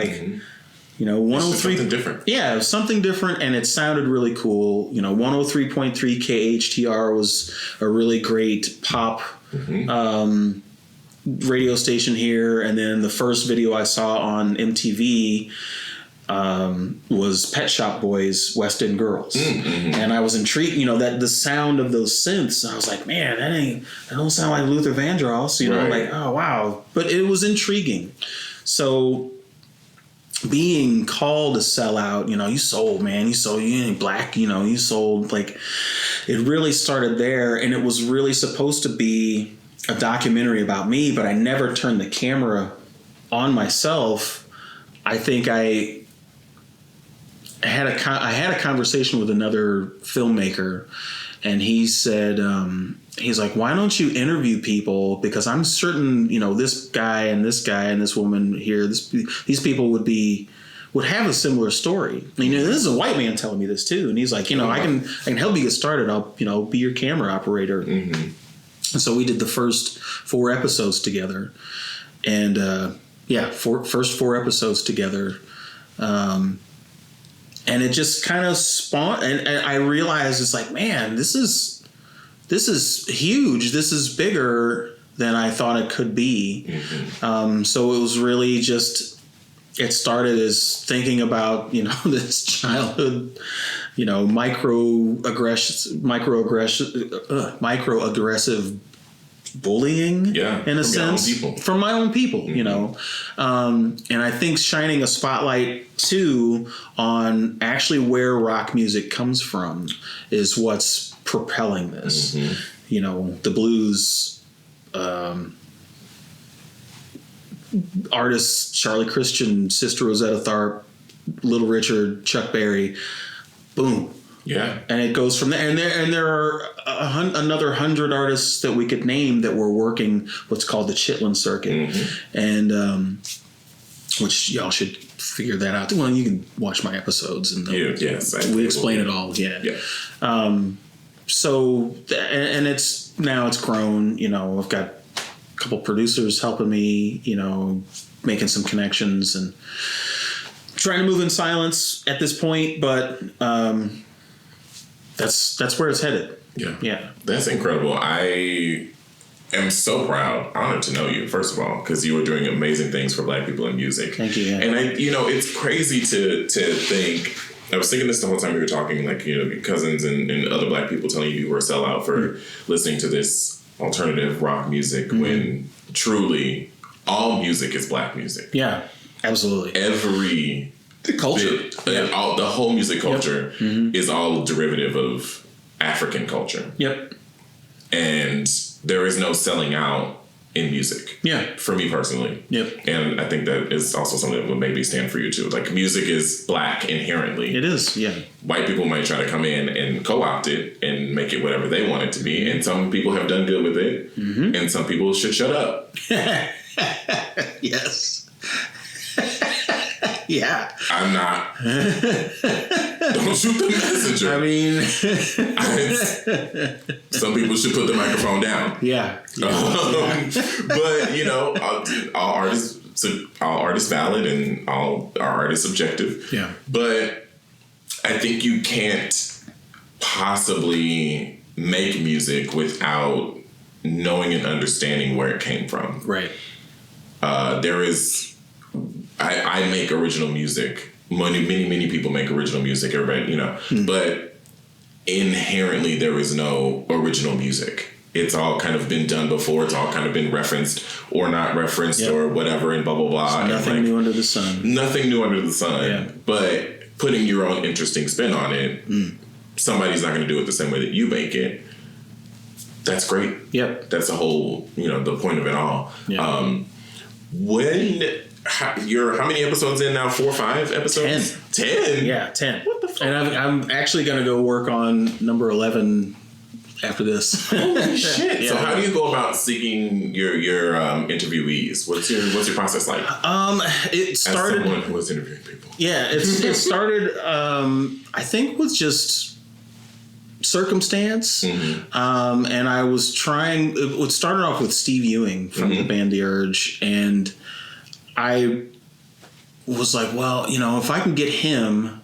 Speaker 2: 103
Speaker 1: something different.
Speaker 2: Yeah, it was something different, and it sounded really cool. 103.3 KHTR was a really great pop radio station here, and then the first video I saw on MTV was Pet Shop Boys, West End Girls. And I was intrigued, that the sound of those synths, I was like, man, that don't sound like Luther Vandross, like, oh wow. But it was intriguing. So being called a sellout, you sold, man. You ain't black, you sold. Like, it really started there, and it was really supposed to be a documentary about me, but I never turned the camera on myself. I think I had a conversation with another filmmaker, and he said, he's like, why don't you interview people? Because I'm certain, this guy and this woman here, these people would have a similar story. This is a white man telling me this too. And he's like, I can help you get started. I'll, be your camera operator. And so we did the first 4 episodes together, and first 4 episodes together. And it just kind of spawned, and I realized it's like, man, this is huge. This is bigger than I thought it could be. So it was really just, it started as thinking about, this childhood, microaggressive bullying, in a sense, from my own people, and I think shining a spotlight too on actually where rock music comes from is what's propelling this. The blues artists, Charlie Christian, Sister Rosetta Tharpe, Little Richard, Chuck Berry, boom.
Speaker 1: Yeah. And
Speaker 2: it goes from there. And there are another 100 artists that we could name that were working what's called the Chitlin circuit. And which y'all should figure that out. Well, you can watch my episodes and we explain it all. Yeah. So, and it's grown, I've got a couple producers helping me, making some connections, and trying to move in silence at this point, but that's where it's headed. Yeah.
Speaker 1: That's incredible. I am so proud, honored to know you, first of all, because you are doing amazing things for Black people in music.
Speaker 2: Thank you. Yeah.
Speaker 1: And it's crazy to think. I was thinking this the whole time we were talking, like, your cousins and other Black people telling you were a sellout for listening to this alternative rock music when truly all music is Black music.
Speaker 2: Yeah, absolutely.
Speaker 1: Every
Speaker 2: the culture,
Speaker 1: the whole music culture is all derivative of African culture.
Speaker 2: Yep.
Speaker 1: And there is no selling out in music.
Speaker 2: Yeah.
Speaker 1: For me personally.
Speaker 2: Yep.
Speaker 1: And I think that is also something that would maybe stand for you too. Like, music is Black inherently.
Speaker 2: It is, yeah.
Speaker 1: White people might try to come in and co-opt it and make it whatever they want it to be. And some people have done good with it. And some people should shut up.
Speaker 2: Yes. Yeah.
Speaker 1: I'm not. Don't shoot the messenger.
Speaker 2: I mean,
Speaker 1: some people should put the microphone down.
Speaker 2: Yeah.
Speaker 1: But all artists valid and all art is subjective.
Speaker 2: Yeah.
Speaker 1: But I think you can't possibly make music without knowing and understanding where it came from.
Speaker 2: Right.
Speaker 1: I make original music. Many people make original music. Everybody, but inherently there is no original music. It's all kind of been done before. It's all kind of been referenced or not referenced or whatever, and blah blah blah.
Speaker 2: Nothing new under the sun.
Speaker 1: Nothing new under the sun.
Speaker 2: Yeah.
Speaker 1: But putting your own interesting spin on it, somebody's not going to do it the same way that you make it. That's great.
Speaker 2: Yep.
Speaker 1: That's the whole, the point of it all.
Speaker 2: Yeah.
Speaker 1: You're how many episodes in now? 4 or 5 episodes? 10?
Speaker 2: Yeah, 10.
Speaker 1: What the fuck?
Speaker 2: And I'm actually going to go work on number 11 after this.
Speaker 1: Holy shit!
Speaker 2: Yeah.
Speaker 1: So how do you go about seeking your interviewees? What's your process like?
Speaker 2: It started.
Speaker 1: As someone who was interviewing people.
Speaker 2: Yeah, it started. I think with just circumstance, and I was trying. It started off with Steve Ewing from the band The Urge, and I was like, well, if I can get him,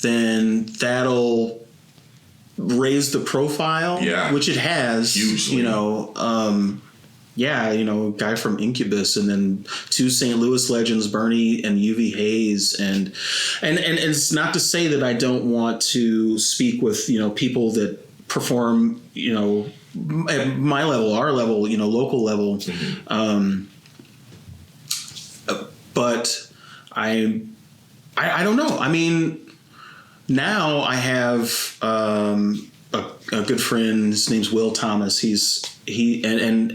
Speaker 2: then that'll raise the profile, which it has. Hugely. A guy from Incubus, and then 2 St. Louis legends, Bernie and UV Hayes, and it's not to say that I don't want to speak with people that perform at my level, our level, local level. But I don't know. I mean, now I have a good friend. His name's Will Thomas. He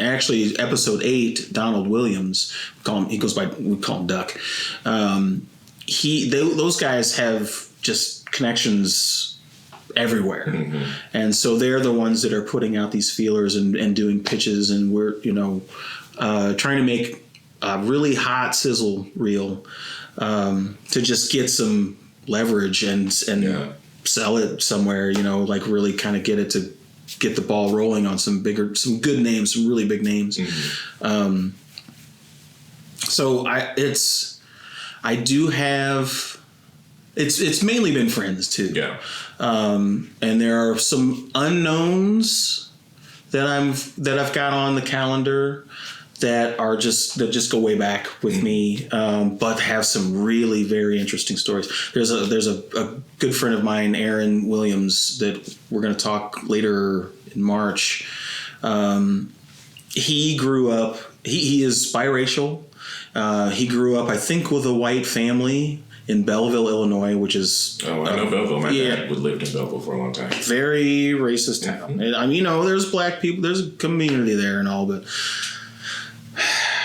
Speaker 2: actually episode 8, Donald Williams. We call him Duck. Those guys have just connections everywhere, and so they're the ones that are putting out these feelers and doing pitches, and we're trying to make a really hot sizzle reel to just get some leverage and sell it somewhere, like really kind of get the ball rolling on some good names, some really big names. So I do have, it's mainly been friends too.
Speaker 1: Yeah.
Speaker 2: And there are some unknowns that I've got on the calendar that just go way back with me, but have some really very interesting stories. There's a good friend of mine, Aaron Williams, that we're going to talk later in March. He grew up. He is biracial. He grew up, I think, with a white family in Belleville, Illinois, which is...
Speaker 1: Oh, I know Belleville. My dad lived in Belleville for a long time.
Speaker 2: Very racist town. And, I mean, there's Black people. There's a community there and all, but...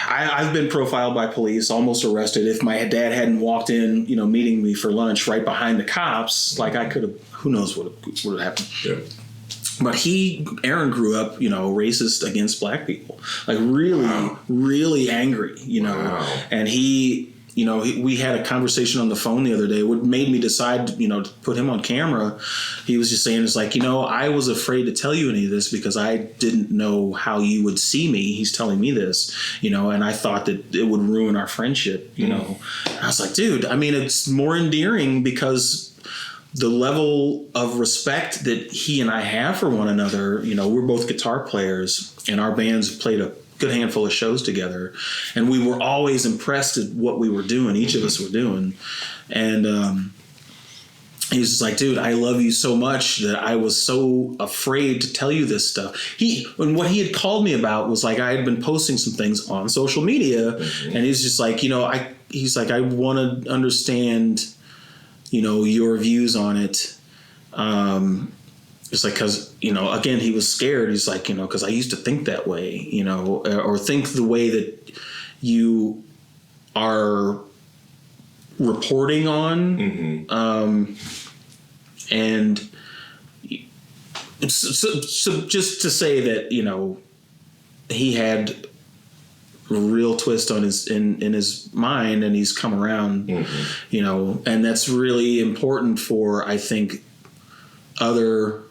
Speaker 2: I've been profiled by police, almost arrested. If my dad hadn't walked in, meeting me for lunch right behind the cops, like I could have, who knows what would have happened.
Speaker 1: Yeah.
Speaker 2: But Aaron grew up, racist against Black people, like really, really angry,
Speaker 1: Wow.
Speaker 2: and he we had a conversation on the phone the other day. What made me decide, to put him on camera, he was just saying, it's like, I was afraid to tell you any of this because I didn't know how you would see me. He's telling me this, and I thought that it would ruin our friendship, And I was like, dude, it's more endearing because the level of respect that he and I have for one another, we're both guitar players and our bands played a good handful of shows together, and we were always impressed at what we were doing. Each of us were doing, and he was just like, "Dude, I love you so much that I was so afraid to tell you this stuff." What he had called me about was like I had been posting some things on social media, and he's just like, he's like, I want to understand, your views on it. It's like, because, again, he was scared. He's like, because I used to think that way, or think the way that you are reporting on. And so just to say that, he had a real twist on in his mind and he's come around, and that's really important for, I think, other,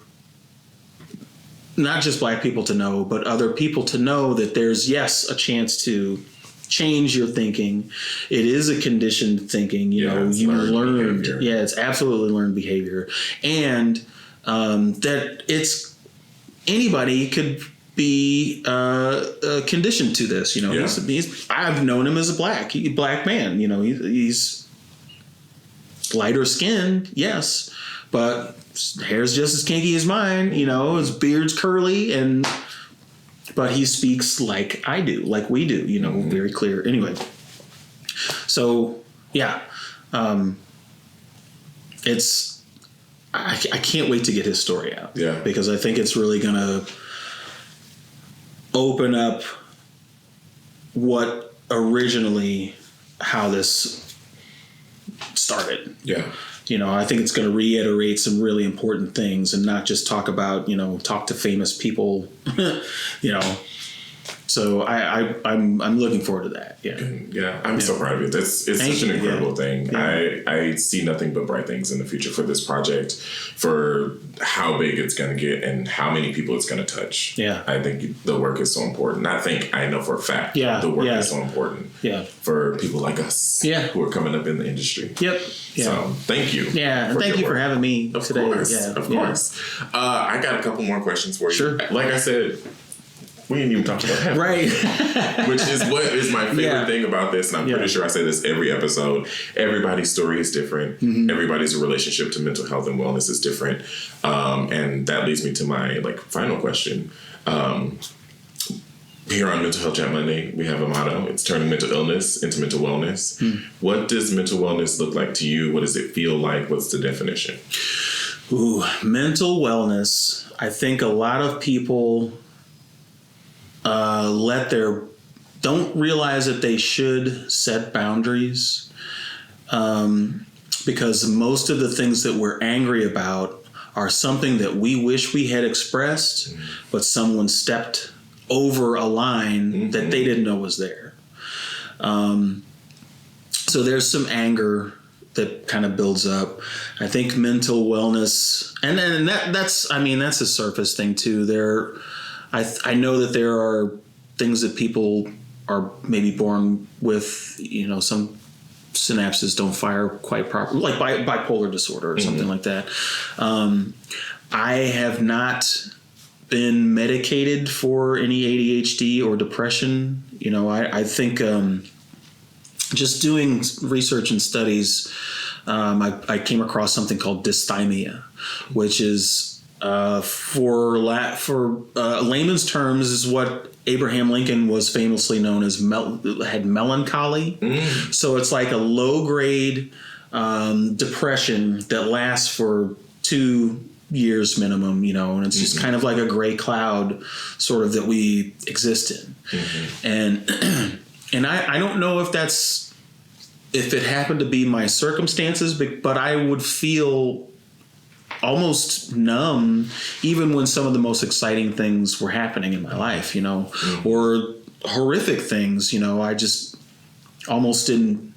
Speaker 2: not just Black people to know, but other people to know that there's, yes, a chance to change your thinking. It is a conditioned thinking, you learned. Behavior. Yeah, it's absolutely learned behavior. And that it's anybody could be conditioned to this, He's I've known him as a black man, he's lighter skinned, yes, but his hair's just as kinky as mine, his beard's curly, but he speaks like I do, like we do, very clear. Anyway, so yeah, it's I can't wait to get his story out, because I think it's really gonna open up how this started. Yeah. I think it's going to reiterate some really important things and not just talk about, talk to famous people, So I'm looking forward to that. Yeah.
Speaker 1: Yeah. I'm so proud of you. It's such an incredible thing. Yeah. I see nothing but bright things in the future for this project, for how big it's going to get and how many people it's going to touch. Yeah. I think the work is so important. I know for a fact the work is so important for people like us who are coming up in the industry. Yep. Yeah. So thank you.
Speaker 2: Yeah. And thank you for having me today.
Speaker 1: Of course. I got a couple more questions for you. Sure. Like I said, we didn't even talk about that. Right. Which is what is my favorite thing about this. And I'm pretty sure I say this every episode. Everybody's story is different. Mm-hmm. Everybody's relationship to mental health and wellness is different. And that leads me to my final question. Here on Mental Health Chat Monday, we have a motto. It's turning mental illness into mental wellness. What does mental wellness look like to you? What does it feel like? What's the definition?
Speaker 2: Ooh, mental wellness. I think a lot of people don't realize that they should set boundaries, because most of the things that we're angry about are something that we wish we had expressed, but someone stepped over a line that they didn't know was there. So there's some anger that kind of builds up. I think mental wellness, and that's a surface thing too. I know that there are things that people are maybe born with, some synapses don't fire quite properly, like bipolar disorder or something like that. I have not been medicated for any ADHD or depression. I think just doing research and studies, I came across something called dysthymia, which is for layman's terms is what Abraham Lincoln was famously known as, had melancholy. So it's like a low grade depression that lasts for 2 years minimum, and it's just kind of like a gray cloud sort of that we exist in. And I don't know if it happened to be my circumstances, but I would feel almost numb even when some of the most exciting things were happening in my life, or horrific things, I just almost didn't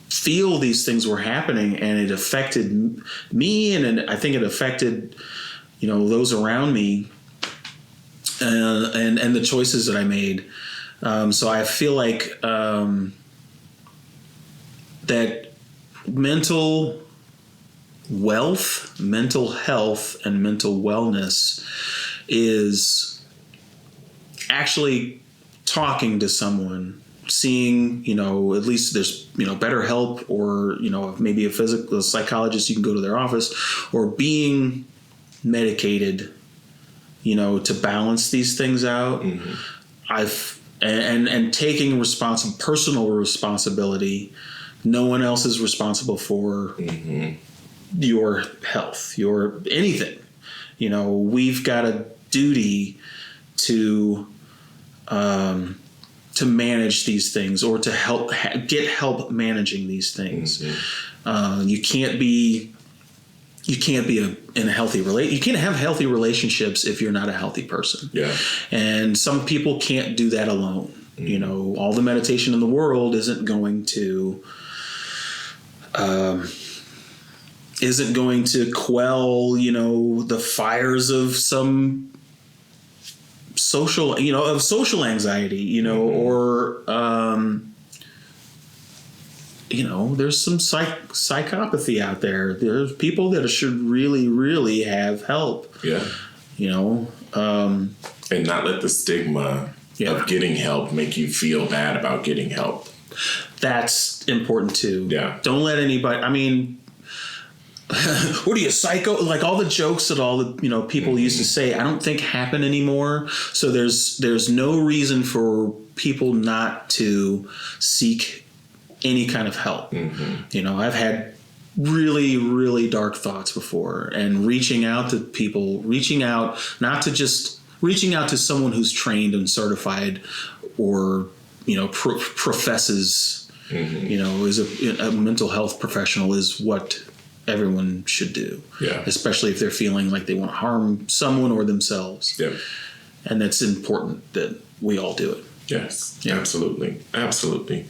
Speaker 2: feel these things were happening, and it affected me, and I think it affected, those around me, and the choices that I made. So I feel like that mental wealth, mental health, and mental wellness is actually talking to someone, seeing, at least there's, better help, or, maybe a physical psychologist, you can go to their office, or being medicated, to balance these things out. And taking personal responsibility. No one else is responsible for your health, your anything. We've got a duty to manage these things, or to get help managing these things. You can't be in a healthy you can't have healthy relationships if you're not a healthy person.
Speaker 1: Yeah.
Speaker 2: And some people can't do that alone. All the meditation in the world isn't going to quell, the fires of some social anxiety, or there's some psychopathy out there. There's people that should really, really have help.
Speaker 1: Yeah. And not let the stigma of getting help make you feel bad about getting help.
Speaker 2: That's important too.
Speaker 1: Yeah.
Speaker 2: Don't let anybody, what are you, psycho? Like all the jokes that all the, people used to say, I don't think happen anymore. So there's no reason for people not to seek any kind of help. I've had really, really dark thoughts before, and reaching out to people, reaching out to someone who's trained and certified, or, professes, is a mental health professional, is what everyone should do. Yeah. Especially if they're feeling like they want to harm someone or themselves. Yeah. And it's important that we all do it.
Speaker 1: Yes, absolutely. Absolutely.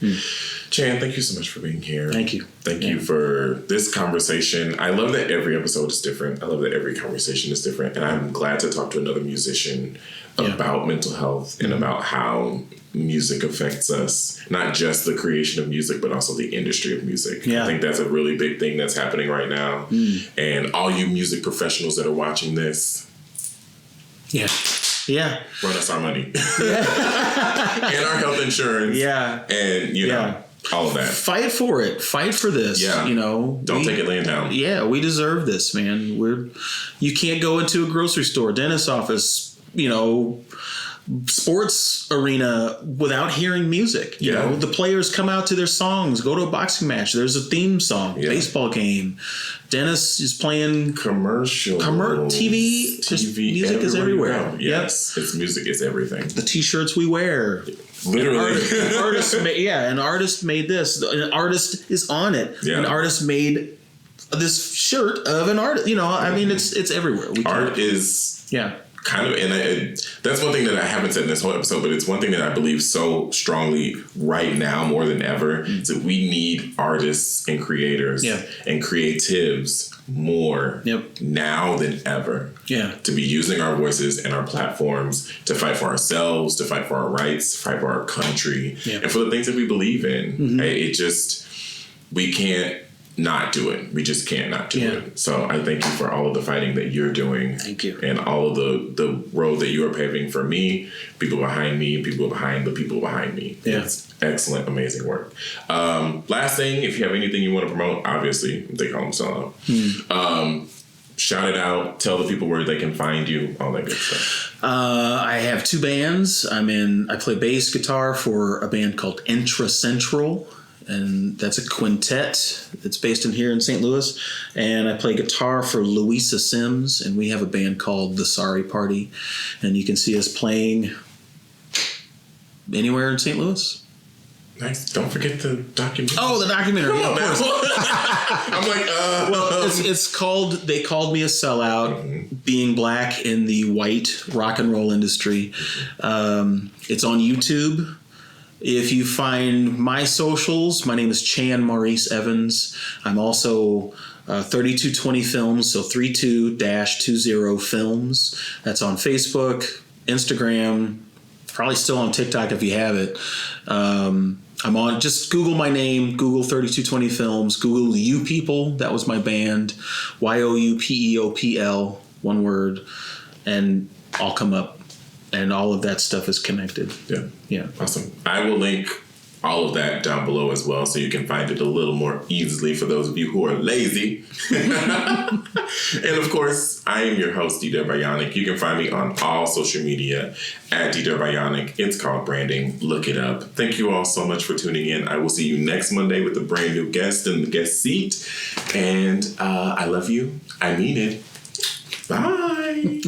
Speaker 1: Chan, thank you so much for being here.
Speaker 2: Thank you.
Speaker 1: Thank you for this conversation. I love that every episode is different. I love that every conversation is different. And I'm glad to talk to another musician about mental health and about how music affects us. Not just the creation of music, but also the industry of music. Yeah. I think that's a really big thing that's happening right now. And all you music professionals that are watching this.
Speaker 2: Yeah.
Speaker 1: Run us our money. And our health insurance. Yeah. And, all of that.
Speaker 2: Fight for it. Fight for this. Yeah.
Speaker 1: Don't take it laying down.
Speaker 2: Yeah, we deserve this, man. You can't go into a grocery store, dentist office, sports arena without hearing music. You know, the players come out to their songs, go to a boxing match, there's a theme song, baseball game. Dennis is playing
Speaker 1: commercial
Speaker 2: TV. Just music is everywhere.
Speaker 1: Yes, it's music is everything.
Speaker 2: The t-shirts we wear.
Speaker 1: Literally.
Speaker 2: An artist made this. An artist is on it. Yeah. An artist made this shirt of an artist. It's everywhere.
Speaker 1: Art is kind of, and that's one thing that I haven't said in this whole episode, but it's one thing that I believe so strongly right now more than ever is that we need artists and creators and creatives more now than ever to be using our voices and our platforms to fight for ourselves, to fight for our rights, to fight for our country, and for the things that we believe in. We can't not do it. We just can't not do it. So I thank you for all of the fighting that you're doing.
Speaker 2: Thank you.
Speaker 1: And all of the road that you are paving for me, people behind me, people behind the people behind me.
Speaker 2: Yeah.
Speaker 1: It's excellent, amazing work. Last thing, if you have anything you want to promote, obviously, they call them SELLOUT. Shout it out. Tell the people where they can find you, all that good stuff.
Speaker 2: I have two bands. I play bass guitar for a band called Intra Central. And that's a quintet that's based in here in St. Louis. And I play guitar for Louisa Sims, and we have a band called The Sorry Party. And you can see us playing anywhere in St. Louis.
Speaker 1: Nice. Don't forget the documentary.
Speaker 2: Oh, the documentary.
Speaker 1: Come on, man. I'm like,
Speaker 2: well, it's called, they called me a sellout, being black in the white rock and roll industry. It's on YouTube. If you find my socials, my name is Chan Maurice Evans. I'm also 3220 Films, so 32-20 Films. That's on Facebook, Instagram, probably still on TikTok if you have it. I'm on, just Google my name, Google 3220 Films, Google You People, that was my band, YOUPEOPL, one word, and I'll come up. And all of that stuff is connected. Yeah.
Speaker 1: Awesome. I will link all of that down below as well, so you can find it a little more easily for those of you who are lazy. And of course, I am your host, DDare Bionic. You can find me on all social media at DDare Bionic. It's called branding. Look it up. Thank you all so much for tuning in. I will see you next Monday with a brand new guest in the guest seat. And I love you. I mean it. Bye.